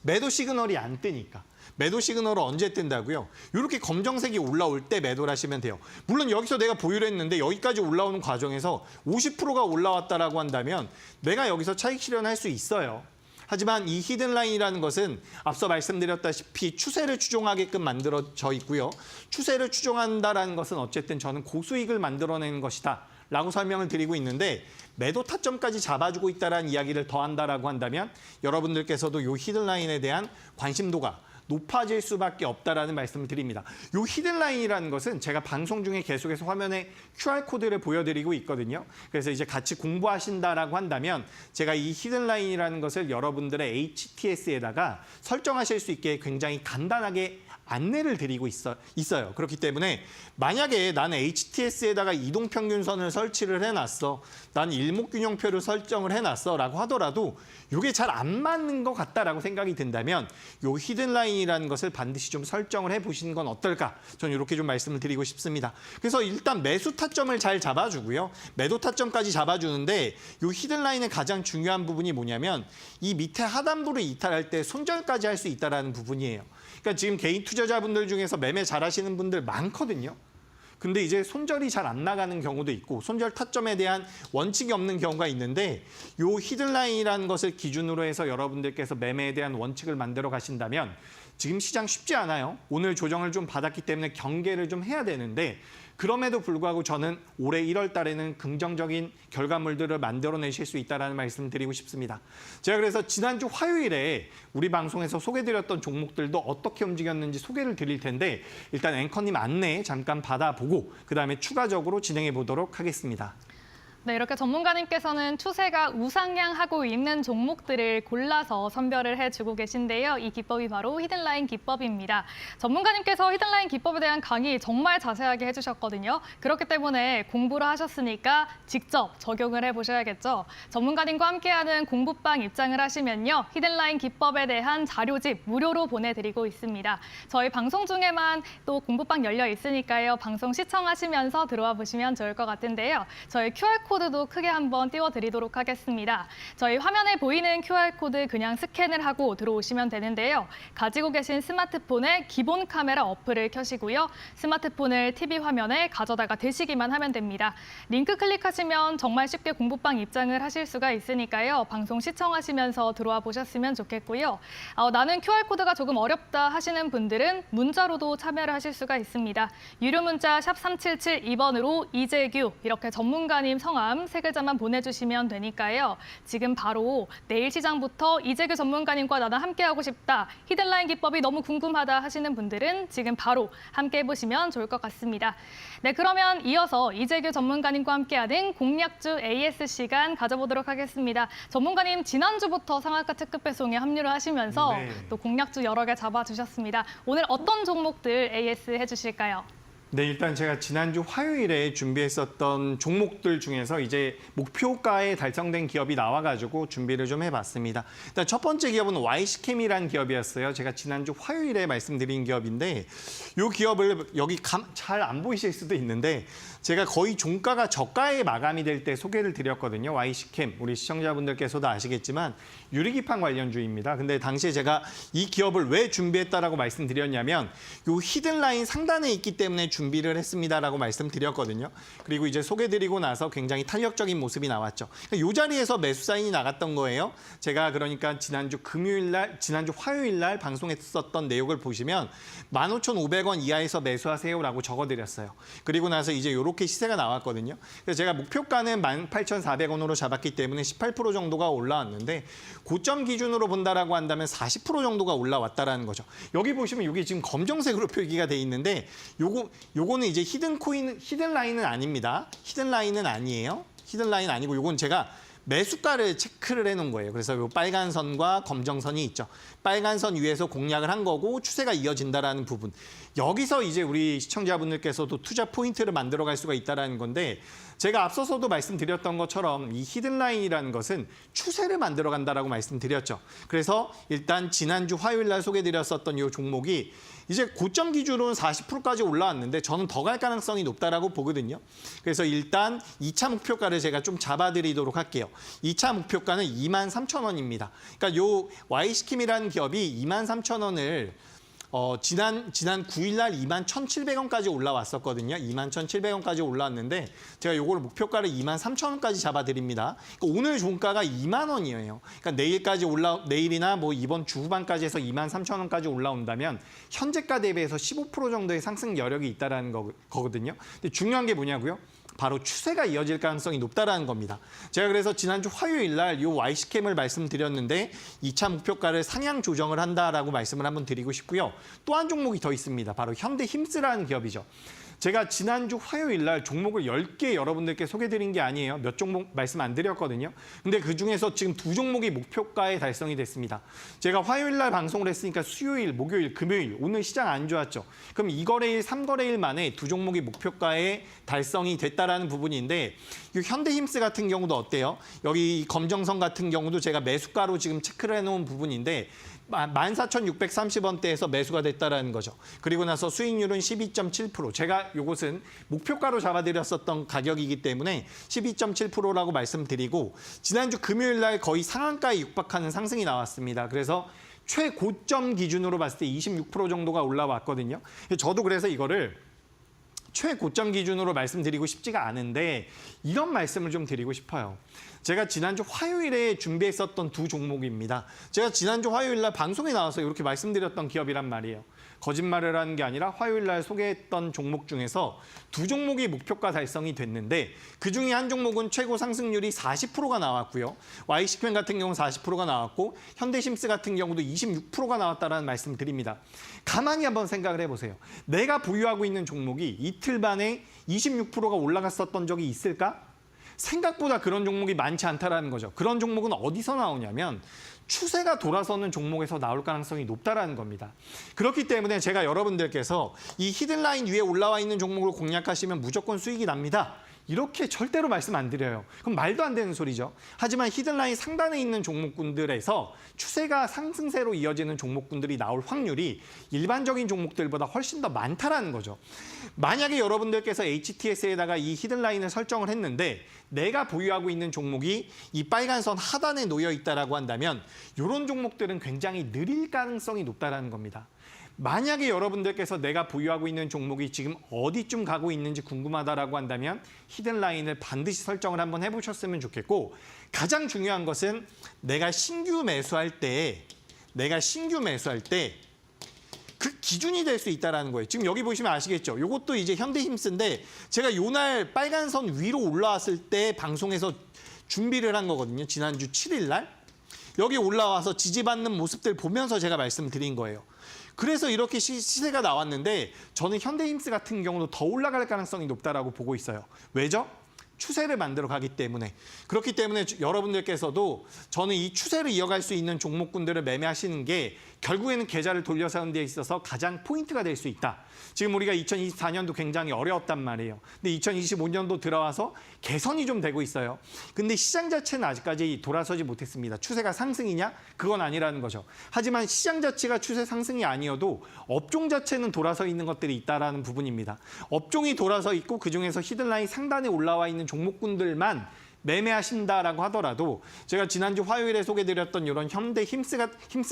매도 시그널이 안 뜨니까. 매도 시그널은 언제 뜬다고요? 이렇게 검정색이 올라올 때 매도를 하시면 돼요. 물론 여기서 내가 보유를 했는데 여기까지 올라오는 과정에서 50%가 올라왔다라고 한다면 내가 여기서 차익 실현할 수 있어요. 하지만 이 히든라인이라는 것은 앞서 말씀드렸다시피 추세를 추종하게끔 만들어져 있고요. 추세를 추종한다라는 것은 어쨌든 저는 고수익을 만들어내는 것이다 라고 설명을 드리고 있는데 매도 타점까지 잡아주고 있다는 이야기를 더한다라고 한다면 여러분들께서도 이 히든라인에 대한 관심도가 높아질 수밖에 없다라는 말씀을 드립니다. 이 히든라인이라는 것은 제가 방송 중에 계속해서 화면에 QR코드를 보여드리고 있거든요. 그래서 이제 같이 공부하신다라고 한다면 제가 이 히든라인이라는 것을 여러분들의 HTS에다가 설정하실 수 있게 굉장히 간단하게 안내를 드리고 있어요. 그렇기 때문에 만약에 나는 HTS에다가 이동평균선을 설치를 해놨어. 난 일목균형표를 설정을 해놨어. 라고 하더라도 이게 잘 안 맞는 것 같다라고 생각이 든다면 이 히든라인이라는 것을 반드시 좀 설정을 해보시는 건 어떨까? 저는 이렇게 좀 말씀을 드리고 싶습니다. 그래서 일단 매수 타점을 잘 잡아주고요. 매도 타점까지 잡아주는데 이 히든라인의 가장 중요한 부분이 뭐냐면 이 밑에 하단부를 이탈할 때 손절까지 할 수 있다는 부분이에요. 그러니까 지금 개인 투자자분들 중에서 매매 잘하시는 분들 많거든요. 근데 이제 손절이 잘 안 나가는 경우도 있고 손절 타점에 대한 원칙이 없는 경우가 있는데 이 히든라인이라는 것을 기준으로 해서 여러분들께서 매매에 대한 원칙을 만들어 가신다면 지금 시장 쉽지 않아요. 오늘 조정을 좀 받았기 때문에 경계를 좀 해야 되는데 그럼에도 불구하고 저는 올해 1월 달에는 긍정적인 결과물들을 만들어내실 수 있다는 말씀을 드리고 싶습니다. 제가 그래서 지난주 화요일에 우리 방송에서 소개드렸던 종목들도 어떻게 움직였는지 소개를 드릴 텐데 일단 앵커님 안내 잠깐 받아보고 그다음에 추가적으로 진행해 보도록 하겠습니다. 네, 이렇게 전문가님께서는 추세가 우상향하고 있는 종목들을 골라서 선별을 해주고 계신데요. 이 기법이 바로 히든라인 기법입니다. 전문가님께서 히든라인 기법에 대한 강의 정말 자세하게 해주셨거든요. 그렇기 때문에 공부를 하셨으니까 직접 적용을 해보셔야겠죠. 전문가님과 함께하는 공부방 입장을 하시면요. 히든라인 기법에 대한 자료집 무료로 보내드리고 있습니다. 저희 방송 중에만 또 공부방 열려 있으니까요. 방송 시청하시면서 들어와 보시면 좋을 것 같은데요. 저희 QR코드도 크게 한번 띄워드리도록 하겠습니다. 저희 화면에 보이는 QR코드 그냥 스캔을 하고 들어오시면 되는데요. 가지고 계신 스마트폰에 기본 카메라 어플을 켜시고요. 스마트폰을 TV 화면에 가져다가 대시기만 하면 됩니다. 링크 클릭하시면 정말 쉽게 공부방 입장을 하실 수가 있으니까요. 방송 시청하시면서 들어와 보셨으면 좋겠고요. 나는 QR코드가 조금 어렵다 하시는 분들은 문자로도 참여를 하실 수가 있습니다. 유료 문자 샵 3772번으로 이재규 이렇게 전문가님 성함 세 글자만 보내주시면 되니까요. 지금 바로 내일 시장부터 이재규 전문가님과 나는 함께하고 싶다. 히든라인 기법이 너무 궁금하다 하시는 분들은 지금 바로 함께 해보시면 좋을 것 같습니다. 네, 그러면 이어서 이재규 전문가님과 함께하는 공략주 AS 시간 가져보도록 하겠습니다. 전문가님 지난주부터 상한가 특급 배송에 합류를 하시면서 또 공략주 여러 개 잡아주셨습니다. 오늘 어떤 종목들 AS 해주실까요? 네, 일단 제가 지난주 화요일에 준비했었던 종목들 중에서 이제 목표가에 달성된 기업이 나와가지고 준비를 좀 해봤습니다. 일단 첫 번째 기업은 YC캠이라는 기업이었어요. 제가 지난주 화요일에 말씀드린 기업인데 이 기업을 여기 잘 안 보이실 수도 있는데 제가 거의 종가가 저가에 마감이 될 때 소개를 드렸거든요. YC캠, 우리 시청자분들께서도 아시겠지만 유리기판 관련주입니다. 근데 당시에 제가 이 기업을 왜 준비했다라고 말씀드렸냐면 이 히든라인 상단에 있기 때문에 준비를 했습니다라고 말씀드렸거든요. 그리고 이제 소개드리고 나서 굉장히 탄력적인 모습이 나왔죠. 이 자리에서 매수 사인이 나갔던 거예요. 제가 그러니까 지난주 화요일 날 방송했었던 내용을 보시면 15,500원 이하에서 매수하세요라고 적어드렸어요. 그리고 나서 이제 이렇게 시세가 나왔거든요. 그래서 제가 목표가는 18,400원으로 잡았기 때문에 18% 정도가 올라왔는데 고점 기준으로 본다라고 한다면 40% 정도가 올라왔다라는 거죠. 여기 보시면 이게 지금 검정색으로 표기가 돼 있는데 요거는 이제 히든라인은 아닙니다. 히든라인은 아니에요. 히든라인 아니고 요건 제가 매수가를 체크를 해놓은 거예요. 그래서 요 빨간 선과 검정 선이 있죠. 빨간 선 위에서 공략을 한 거고 추세가 이어진다라는 부분. 여기서 이제 우리 시청자분들께서도 투자 포인트를 만들어갈 수가 있다는 건데 제가 앞서서도 말씀드렸던 것처럼 이 히든라인이라는 것은 추세를 만들어간다라고 말씀드렸죠. 그래서 일단 지난주 화요일 날 소개드렸었던 이 종목이 이제 고점 기준으로는 40%까지 올라왔는데 저는 더 갈 가능성이 높다라고 보거든요. 그래서 일단 2차 목표가를 제가 좀 잡아드리도록 할게요. 2차 목표가는 23,000원입니다. 그러니까 요 YC캠이라는 기업이 23,000원을 지난 9일 날 21,700원까지 올라왔었거든요. 21,700원까지 올라왔는데 제가 요거를 목표가를 23,000원까지 잡아드립니다. 그러니까 오늘 종가가 2만 원이에요. 그러니까 내일이나 뭐 이번 주 후반까지 해서 23,000원까지 올라온다면 현재가 대비해서 15% 정도의 상승 여력이 있다라는 거거든요. 근데 중요한 게 뭐냐고요? 바로 추세가 이어질 가능성이 높다라는 겁니다. 제가 그래서 지난주 화요일 날 이 Y스캠을 말씀드렸는데 2차 목표가를 상향 조정을 한다라고 말씀을 한번 드리고 싶고요. 또 한 종목이 더 있습니다. 바로 현대힘스라는 기업이죠. 제가 지난주 화요일 날 종목을 10개 여러분들께 소개드린 게 아니에요. 몇 종목 말씀 안 드렸거든요. 근데 그중에서 지금 2종목이 목표가에 달성이 됐습니다. 제가 화요일 날 방송을 했으니까 수요일, 목요일, 금요일 오늘 시장 안 좋았죠. 그럼 2거래일, 3거래일 만에 2종목이 목표가에 달성이 됐다라는 부분인데 이 현대힘스 같은 경우도 어때요? 여기 검정선 같은 경우도 제가 매수가로 지금 체크를 해놓은 부분인데 14,630원대에서 매수가 됐다라는 거죠. 그리고 나서 수익률은 12.7%. 제가 이것은 목표가로 잡아드렸었던 가격이기 때문에 12.7%라고 말씀드리고 지난주 금요일 날 거의 상한가에 육박하는 상승이 나왔습니다. 그래서 최고점 기준으로 봤을 때 26% 정도가 올라왔거든요. 저도 그래서 이거를 최고점 기준으로 말씀드리고 싶지가 않은데 이런 말씀을 좀 드리고 싶어요. 제가 지난주 화요일에 준비했었던 2종목입니다. 제가 지난주 화요일 날 방송에 나와서 이렇게 말씀드렸던 기업이란 말이에요. 거짓말을 하는 게 아니라 화요일 날 소개했던 종목 중에서 2종목이 목표가 달성이 됐는데 그중에 한 종목은 최고 상승률이 40%가 나왔고요. Y스캠 같은 경우는 40%가 나왔고 현대심스 같은 경우도 26%가 나왔다는 말씀 드립니다. 가만히 한번 생각을 해보세요. 내가 보유하고 있는 종목이 이틀 만에 26%가 올라갔었던 적이 있을까? 생각보다 그런 종목이 많지 않다라는 거죠. 그런 종목은 어디서 나오냐면 추세가 돌아서는 종목에서 나올 가능성이 높다라는 겁니다. 그렇기 때문에 제가 여러분들께서 이 히든라인 위에 올라와 있는 종목을 공략하시면 무조건 수익이 납니다. 이렇게 절대로 말씀 안 드려요. 그럼 말도 안 되는 소리죠. 하지만 히든라인 상단에 있는 종목군들에서 추세가 상승세로 이어지는 종목군들이 나올 확률이 일반적인 종목들보다 훨씬 더 많다라는 거죠. 만약에 여러분들께서 HTS에다가 이 히든라인을 설정을 했는데 내가 보유하고 있는 종목이 이 빨간 선 하단에 놓여 있다라고 한다면 이런 종목들은 굉장히 느릴 가능성이 높다라는 겁니다. 만약에 여러분들께서 내가 보유하고 있는 종목이 지금 어디쯤 가고 있는지 궁금하다라고 한다면 히든라인을 반드시 설정을 한번 해보셨으면 좋겠고 가장 중요한 것은 내가 신규 매수할 때 그 기준이 될 수 있다는 거예요. 지금 여기 보시면 아시겠죠? 이것도 이제 현대힘스인데 제가 요날 빨간 선 위로 올라왔을 때 방송에서 준비를 한 거거든요. 지난주 7일 날. 여기 올라와서 지지받는 모습들 보면서 제가 말씀드린 거예요. 그래서 이렇게 시세가 나왔는데 저는 현대힘스 같은 경우도 더 올라갈 가능성이 높다라고 보고 있어요. 왜죠? 추세를 만들어 가기 때문에. 그렇기 때문에 여러분들께서도 저는 이 추세를 이어갈 수 있는 종목군들을 매매하시는 게 결국에는 계좌를 돌려서는 데 있어서 가장 포인트가 될 수 있다. 지금 우리가 2024년도 굉장히 어려웠단 말이에요. 근데 2025년도 들어와서 개선이 좀 되고 있어요. 근데 시장 자체는 아직까지 돌아서지 못했습니다. 추세가 상승이냐? 그건 아니라는 거죠. 하지만 시장 자체가 추세 상승이 아니어도 업종 자체는 돌아서 있는 것들이 있다라는 부분입니다. 업종이 돌아서 있고 그중에서 히든라인 상단에 올라와 있는 종목군들만 매매하신다라고 하더라도 제가 지난주 화요일에 소개드렸던 이런 현대힘스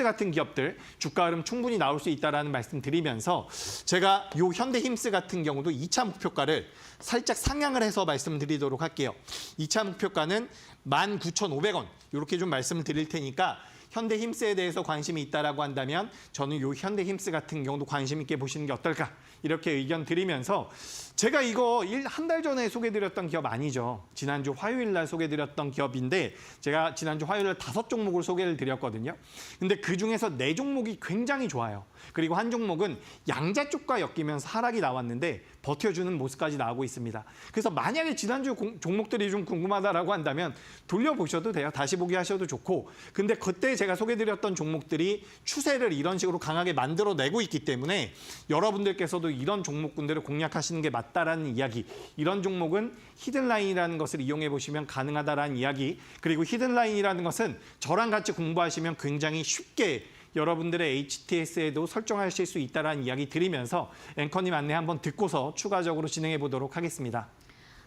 같은 기업들 주가 흐름 충분히 나올 수 있다라는 말씀 드리면서 제가 이 현대힘스 같은 경우도 2차 목표가를 살짝 상향을 해서 말씀드리도록 할게요. 2차 목표가는 19,500원 이렇게 좀 말씀을 드릴 테니까 현대힘스에 대해서 관심이 있다라고 한다면 저는 이 현대힘스 같은 경우도 관심 있게 보시는 게 어떨까 이렇게 의견 드리면서 제가 이거 한 달 전에 소개드렸던 기업 아니죠. 지난주 화요일 날 소개드렸던 기업인데 제가 지난주 화요일 날 5종목을 소개를 드렸거든요. 근데 그중에서 4종목이 굉장히 좋아요. 그리고 한 종목은 양자 쪽과 엮이면서 하락이 나왔는데 버텨주는 모습까지 나오고 있습니다. 그래서 만약에 지난주 종목들이 좀 궁금하다라고 한다면 돌려보셔도 돼요. 다시 보기 하셔도 좋고. 근데 그때 제가 소개드렸던 종목들이 추세를 이런 식으로 강하게 만들어내고 있기 때문에 여러분들께서도 이런 종목군들을 공략하시는 게 맞다라는 이야기. 이런 종목은 히든라인이라는 것을 이용해 보시면 가능하다라는 이야기. 그리고 히든라인이라는 것은 저랑 같이 공부하시면 굉장히 쉽게 여러분들의 HTS에도 설정하실 수 있다는 이야기 드리면서 앵커님 안내 한번 듣고서 추가적으로 진행해 보도록 하겠습니다.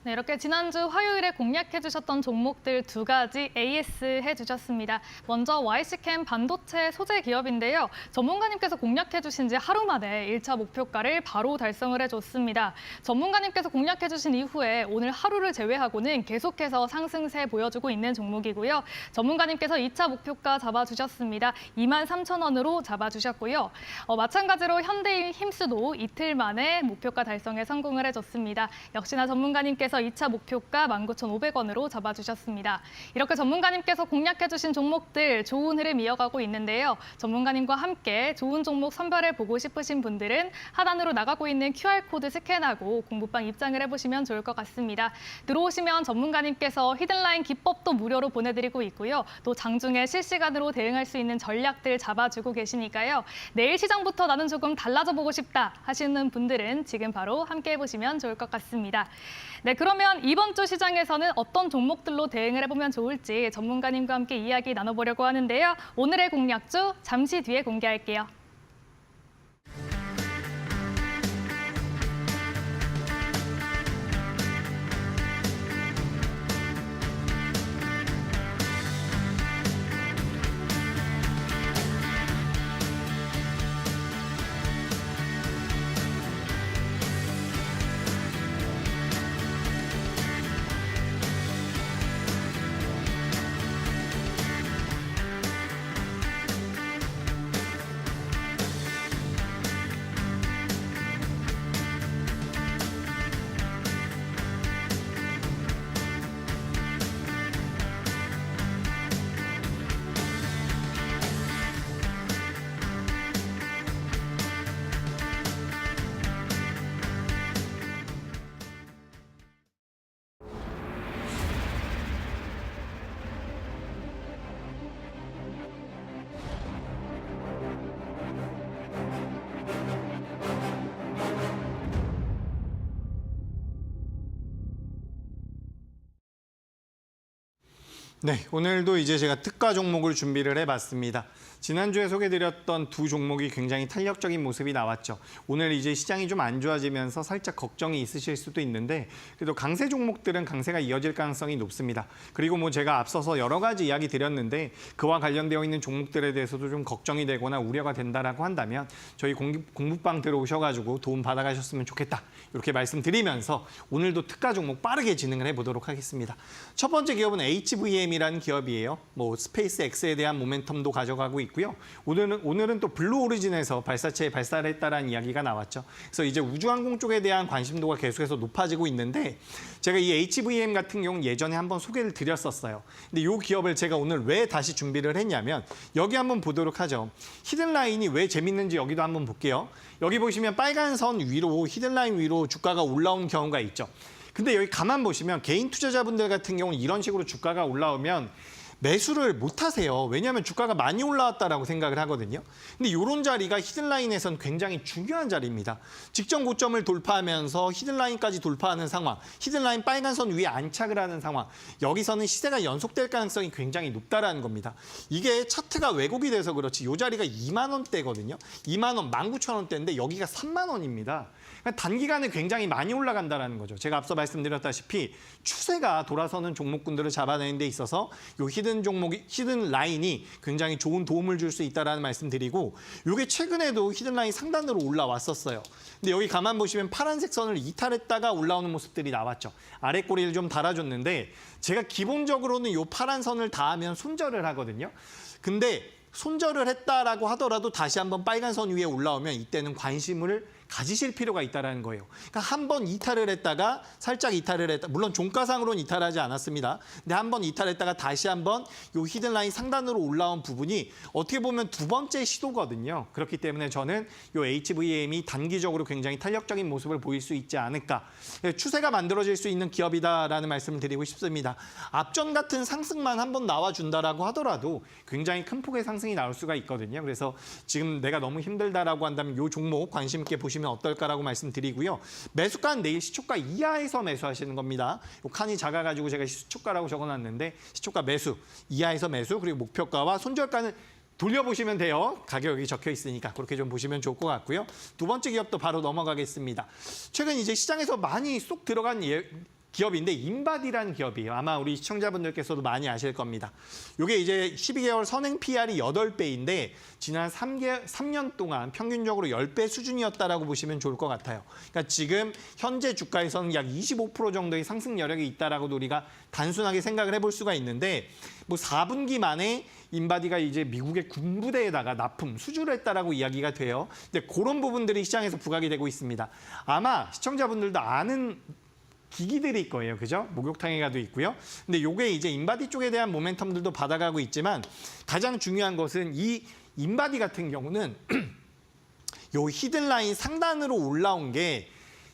네, 이렇게 지난주 화요일에 공략해 주셨던 종목들 2가지 AS 해주셨습니다. 먼저 Y스캠 반도체 소재 기업인데요. 전문가님께서 공략해 주신 지 하루 만에 1차 목표가를 바로 달성을 해줬습니다. 전문가님께서 공략해 주신 이후에 오늘 하루를 제외하고는 계속해서 상승세 보여주고 있는 종목이고요. 전문가님께서 2차 목표가 잡아주셨습니다. 23,000원으로 잡아주셨고요. 마찬가지로 현대힘스도 이틀 만에 목표가 달성에 성공을 해줬습니다. 역시나 전문가님께서 그래서 2차 목표가 19,500원으로 잡아주셨습니다. 이렇게 전문가님께서 공략해주신 종목들 좋은 흐름 이어가고 있는데요. 전문가님과 함께 좋은 종목 선별해보고 싶으신 분들은 하단으로 나가고 있는 QR코드 스캔하고 공부방 입장을 해보시면 좋을 것 같습니다. 들어오시면 전문가님께서 히든라인 기법도 무료로 보내드리고 있고요. 또 장중에 실시간으로 대응할 수 있는 전략들 잡아주고 계시니까요. 내일 시장부터 나는 조금 달라져 보고 싶다 하시는 분들은 지금 바로 함께 해보시면 좋을 것 같습니다. 네, 그러면 이번 주 시장에서는 어떤 종목들로 대응을 해보면 좋을지 전문가님과 함께 이야기 나눠보려고 하는데요. 오늘의 공략주 잠시 뒤에 공개할게요. 네, 오늘도 이제 제가 특가 종목을 준비를 해봤습니다. 지난주에 소개드렸던 두 종목이 굉장히 탄력적인 모습이 나왔죠. 오늘 이제 시장이 좀 안 좋아지면서 살짝 걱정이 있으실 수도 있는데 그래도 강세 종목들은 강세가 이어질 가능성이 높습니다. 그리고 뭐 제가 앞서서 여러 가지 이야기 드렸는데 그와 관련되어 있는 종목들에 대해서도 좀 걱정이 되거나 우려가 된다라고 한다면 저희 공부방 들어오셔가지고 도움 받아가셨으면 좋겠다. 이렇게 말씀드리면서 오늘도 특가 종목 빠르게 진행을 해보도록 하겠습니다. 첫 번째 기업은 HVM이라는 기업이에요. 뭐 스페이스X에 대한 모멘텀도 가져가고 있고요. 오늘은 또 블루 오리진에서 발사체에 발사를 했다라는 이야기가 나왔죠. 그래서 이제 우주항공 쪽에 대한 관심도가 계속해서 높아지고 있는데 제가 이 HVM 같은 경우는 예전에 한번 소개를 드렸었어요. 근데 이 기업을 제가 오늘 왜 다시 준비를 했냐면 여기 한번 보도록 하죠. 히든라인이 왜 재밌는지 여기도 한번 볼게요. 여기 보시면 빨간 선 위로 히든라인 위로 주가가 올라온 경우가 있죠. 근데 여기 가만 보시면 개인 투자자분들 같은 경우는 이런 식으로 주가가 올라오면 매수를 못 하세요. 왜냐하면 주가가 많이 올라왔다라고 생각을 하거든요. 근데 이런 자리가 히든라인에서는 굉장히 중요한 자리입니다. 직전 고점을 돌파하면서 히든라인까지 돌파하는 상황, 히든라인 빨간 선 위에 안착을 하는 상황, 여기서는 시세가 연속될 가능성이 굉장히 높다라는 겁니다. 이게 차트가 왜곡이 돼서 그렇지 이 자리가 2만 원대거든요. 2만 원, 19,000원대인데 여기가 3만 원입니다. 그러니까 단기간에 굉장히 많이 올라간다는 거죠. 제가 앞서 말씀드렸다시피 추세가 돌아서는 종목군들을 잡아내는 데 있어서 이 히든 라인이 굉장히 좋은 도움을 줄 수 있다는 말씀드리고 이게 최근에도 히든 라인 상단으로 올라왔었어요. 근데 여기 가만 보시면 파란색 선을 이탈했다가 올라오는 모습들이 나왔죠. 아래 꼬리를 좀 달아줬는데 제가 기본적으로는 이 파란 선을 닿으면 손절을 하거든요. 근데 손절을 했다라고 하더라도 다시 한번 빨간 선 위에 올라오면 이때는 관심을 가지실 필요가 있다는 거예요. 그러니까 한 번 이탈을 했다가 살짝 이탈을 했다. 물론 종가상으로는 이탈하지 않았습니다. 근데 한 번 이탈했다가 다시 한번 이 히든라인 상단으로 올라온 부분이 어떻게 보면 두 번째 시도거든요. 그렇기 때문에 저는 이 HVM이 단기적으로 굉장히 탄력적인 모습을 보일 수 있지 않을까. 추세가 만들어질 수 있는 기업이다라는 말씀을 드리고 싶습니다. 앞전 같은 상승만 한번 나와준다라고 하더라도 굉장히 큰 폭의 상승이 나올 수가 있거든요. 그래서 지금 내가 너무 힘들다라고 한다면 이 종목 관심 있게 보시면 어떨까라고 말씀드리고요. 매수가는 내일 시초가 이하에서 매수하시는 겁니다. 이 칸이 작아가지고 제가 시초가라고 적어놨는데 시초가 매수, 이하에서 매수, 그리고 목표가와 손절가는 돌려보시면 돼요. 가격이 적혀 있으니까 그렇게 좀 보시면 좋을 것 같고요. 두 번째 기업도 바로 넘어가겠습니다. 최근 이제 시장에서 많이 쏙 들어간 기업인데 인바디라는 기업이에요. 아마 우리 시청자분들께서도 많이 아실 겁니다. 이게 이제 12개월 선행 PR이 8배인데 지난 3년 동안 평균적으로 10배 수준이었다라고 보시면 좋을 것 같아요. 그러니까 지금 현재 주가에서는 약 25% 정도의 상승 여력이 있다라고도 우리가 단순하게 생각을 해볼 수가 있는데 뭐 4분기 만에 인바디가 이제 미국의 군부대에다가 납품, 수주를 했다라고 이야기가 돼요. 근데 그런 부분들이 시장에서 부각이 되고 있습니다. 아마 시청자분들도 아는 기기들일 거예요. 그죠? 목욕탕에가도 있고요. 근데 요게 이제 인바디 쪽에 대한 모멘텀들도 받아가고 있지만 가장 중요한 것은 이 인바디 같은 경우는 요 히든라인 상단으로 올라온 게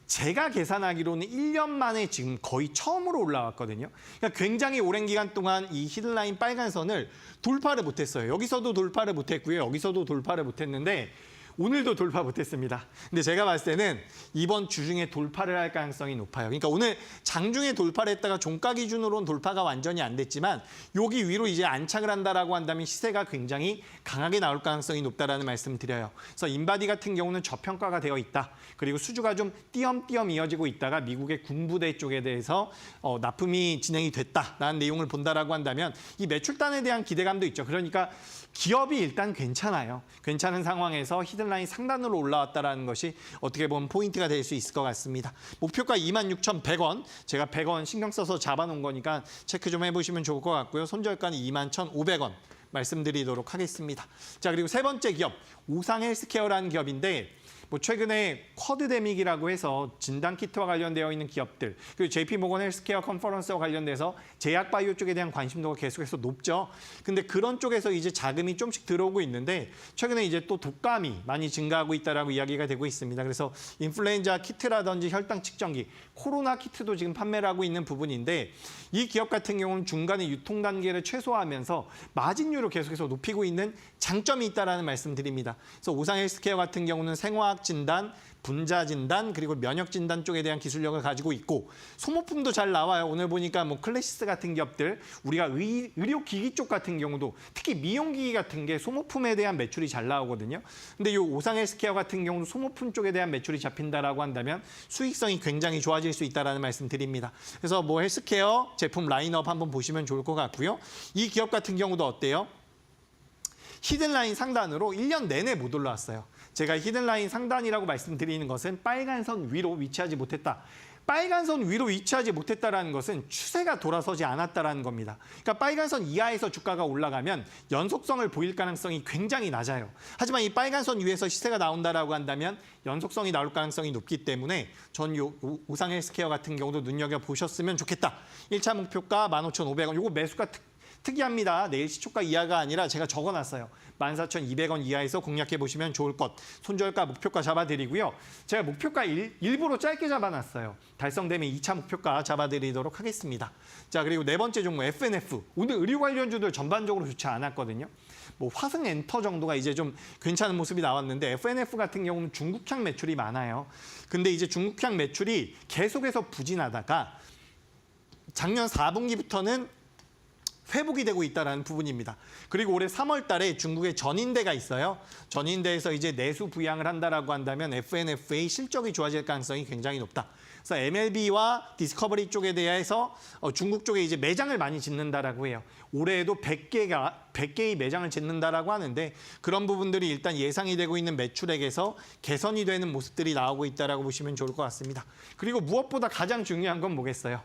제가 계산하기로는 1년 만에 지금 거의 처음으로 올라왔거든요. 그러니까 굉장히 오랜 기간 동안 이 히든라인 빨간 선을 돌파를 못했어요. 여기서도 돌파를 못했고요. 여기서도 돌파를 못했는데 오늘도 돌파 못했습니다. 근데 제가 봤을 때는 이번 주 중에 돌파를 할 가능성이 높아요. 그러니까 오늘 장중에 돌파를 했다가 종가 기준으로는 돌파가 완전히 안 됐지만 여기 위로 이제 안착을 한다라고 한다면 시세가 굉장히 강하게 나올 가능성이 높다라는 말씀 드려요. 그래서 인바디 같은 경우는 저평가가 되어 있다. 그리고 수주가 좀 띄엄띄엄 이어지고 있다가 미국의 군부대 쪽에 대해서 납품이 진행이 됐다라는 내용을 본다라고 한다면 이 매출단에 대한 기대감도 있죠. 그러니까 기업이 일단 괜찮아요. 괜찮은 상황에서 히든라인 상단으로 올라왔다는 것이 어떻게 보면 포인트가 될 수 있을 것 같습니다. 목표가 26,100원. 제가 100원 신경 써서 잡아놓은 거니까 체크 좀 해보시면 좋을 것 같고요. 손절가는 21,500원 말씀드리도록 하겠습니다. 자, 그리고 세 번째 기업, 우상헬스케어라는 기업인데 뭐 최근에 쿼드데믹이라고 해서 진단키트와 관련되어 있는 기업들, 그리고 JP모건 헬스케어 컨퍼런스와 관련돼서 제약바이오 쪽에 대한 관심도가 계속해서 높죠. 근데 그런 쪽에서 이제 자금이 좀씩 들어오고 있는데 최근에 이제 또 독감이 많이 증가하고 있다라고 이야기가 되고 있습니다. 그래서 인플루엔자 키트라든지 혈당 측정기, 코로나 키트도 지금 판매를 하고 있는 부분인데 이 기업 같은 경우는 중간에 유통 단계를 최소화하면서 마진율을 계속해서 높이고 있는 장점이 있다라는 말씀드립니다. 그래서 우상헬스케어 같은 경우는 생화학 진단, 분자 진단, 그리고 면역 진단 쪽에 대한 기술력을 가지고 있고 소모품도 잘 나와요. 오늘 보니까 뭐 클래시스 같은 기업들, 우리가 의료기기 쪽 같은 경우도 특히 미용기기 같은 게 소모품에 대한 매출이 잘 나오거든요. 근데 이 우상헬스케어 같은 경우도 소모품 쪽에 대한 매출이 잡힌다라고 한다면 수익성이 굉장히 좋아질 수 있다라는 말씀 드립니다. 그래서 뭐 헬스케어 제품 라인업 한번 보시면 좋을 것 같고요. 이 기업 같은 경우도 어때요? 히든라인 상단으로 1년 내내 못 올라왔어요. 제가 히든라인 상단이라고 말씀드리는 것은 빨간 선 위로 위치하지 못했다. 빨간 선 위로 위치하지 못했다라는 것은 추세가 돌아서지 않았다라는 겁니다. 그러니까 빨간 선 이하에서 주가가 올라가면 연속성을 보일 가능성이 굉장히 낮아요. 하지만 이 빨간 선 위에서 시세가 나온다라고 한다면 연속성이 나올 가능성이 높기 때문에 전 우상헬스케어 같은 경우도 눈여겨보셨으면 좋겠다. 1차 목표가 15,500원. 이거 매수가 특이합니다. 내일 시초가 이하가 아니라 제가 적어놨어요. 14,200원 이하에서 공략해보시면 좋을 것. 손절가, 목표가 잡아드리고요. 제가 목표가 일부러 짧게 잡아놨어요. 달성되면 2차 목표가 잡아드리도록 하겠습니다. 자, 그리고 네 번째 종목 FNF. 오늘 의료 관련주들 전반적으로 좋지 않았거든요. 뭐 화승엔터 정도가 이제 좀 괜찮은 모습이 나왔는데 FNF 같은 경우는 중국향 매출이 많아요. 근데 이제 중국향 매출이 계속해서 부진하다가 작년 4분기부터는 회복이 되고 있다는 부분입니다. 그리고 올해 3월 달에 중국에 전인대가 있어요. 전인대에서 이제 내수 부양을 한다라고 한다면 FNF의 실적이 좋아질 가능성이 굉장히 높다. 그래서 MLB와 디스커버리 쪽에 대해서 중국 쪽에 이제 매장을 많이 짓는다라고 해요. 올해에도 100개의 매장을 짓는다라고 하는데 그런 부분들이 일단 예상이 되고 있는 매출액에서 개선이 되는 모습들이 나오고 있다라고 보시면 좋을 것 같습니다. 그리고 무엇보다 가장 중요한 건 뭐겠어요?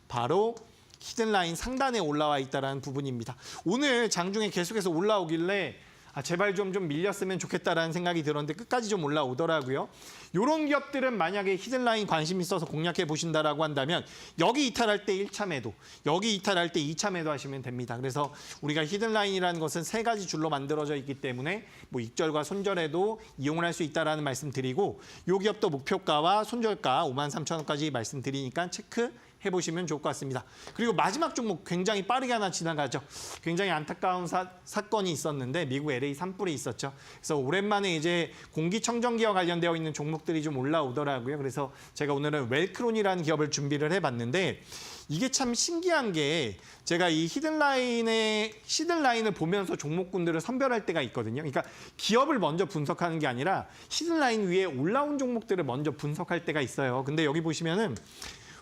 바로 히든라인 상단에 올라와 있다는 부분입니다. 오늘 장중에 계속해서 올라오길래 제발 좀 밀렸으면 좋겠다라는 생각이 들었는데 끝까지 좀 올라오더라고요. 이런 기업들은 만약에 히든라인 관심 있어서 공략해 보신다라고 한다면 여기 이탈할 때 1차 매도, 여기 이탈할 때 2차 매도 하시면 됩니다. 그래서 우리가 히든라인이라는 것은 세 가지 줄로 만들어져 있기 때문에 뭐 익절과 손절에도 이용을 할 수 있다라는 말씀 드리고 이 기업도 목표가와 손절가 53,000원까지 말씀드리니까 체크 해보시면 좋을 것 같습니다. 그리고 마지막 종목 굉장히 빠르게 하나 지나가죠. 굉장히 안타까운 사건이 있었는데 미국 LA 산불이 있었죠. 그래서 오랜만에 이제 공기청정기와 관련되어 있는 종목들이 좀 올라오더라고요. 그래서 제가 오늘은 웰크론이라는 기업을 준비를 해봤는데 이게 참 신기한 게 제가 이 히든라인을 보면서 종목군들을 선별할 때가 있거든요. 그러니까 기업을 먼저 분석하는 게 아니라 히든라인 위에 올라온 종목들을 먼저 분석할 때가 있어요. 근데 여기 보시면은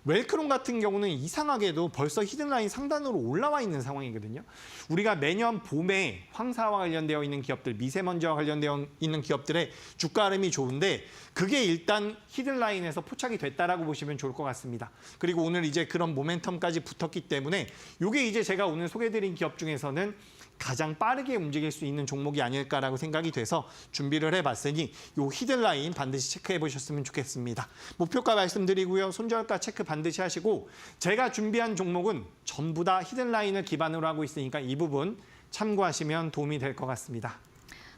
웰크론 같은 경우는 이상하게도 벌써 히든라인 상단으로 올라와 있는 상황이거든요. 우리가 매년 봄에 황사와 관련되어 있는 기업들, 미세먼지와 관련되어 있는 기업들의 주가 흐름이 좋은데 그게 일단 히든라인에서 포착이 됐다라고 보시면 좋을 것 같습니다. 그리고 오늘 이제 그런 모멘텀까지 붙었기 때문에 이게 이제 제가 오늘 소개해드린 기업 중에서는 가장 빠르게 움직일 수 있는 종목이 아닐까라고 생각이 돼서 준비를 해봤으니 요 히든라인 반드시 체크해 보셨으면 좋겠습니다. 목표가 말씀드리고요. 손절가 체크 반드시 하시고 제가 준비한 종목은 전부 다 히든라인을 기반으로 하고 있으니까 이 부분 참고하시면 도움이 될 것 같습니다.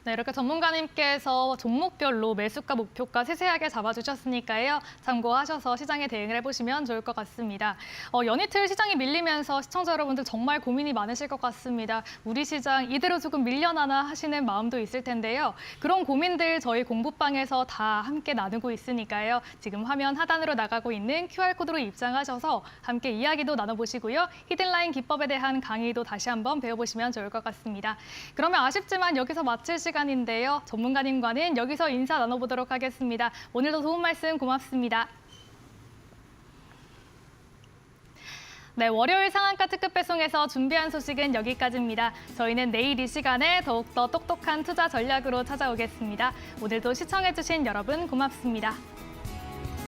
네, 이렇게 전문가님께서 종목별로 매수가, 목표가 세세하게 잡아주셨으니까요. 참고하셔서 시장에 대응을 해보시면 좋을 것 같습니다. 연이틀 시장이 밀리면서 시청자 여러분들 정말 고민이 많으실 것 같습니다. 우리 시장 이대로 조금 밀려나나 하시는 마음도 있을 텐데요. 그런 고민들 저희 공부방에서 다 함께 나누고 있으니까요. 지금 화면 하단으로 나가고 있는 QR코드로 입장하셔서 함께 이야기도 나눠보시고요. 히든라인 기법에 대한 강의도 다시 한번 배워보시면 좋을 것 같습니다. 그러면 아쉽지만 여기서 마칠 시간인데요. 전문가님과는 여기서 인사 나눠보도록 하겠습니다. 오늘도 좋은 말씀 고맙습니다. 네, 월요일 상한가 특급 배송에서 준비한 소식은 여기까지입니다. 저희는 내일 이 시간에 더욱더 똑똑한 투자 전략으로 찾아오겠습니다. 오늘도 시청해주신 여러분 고맙습니다.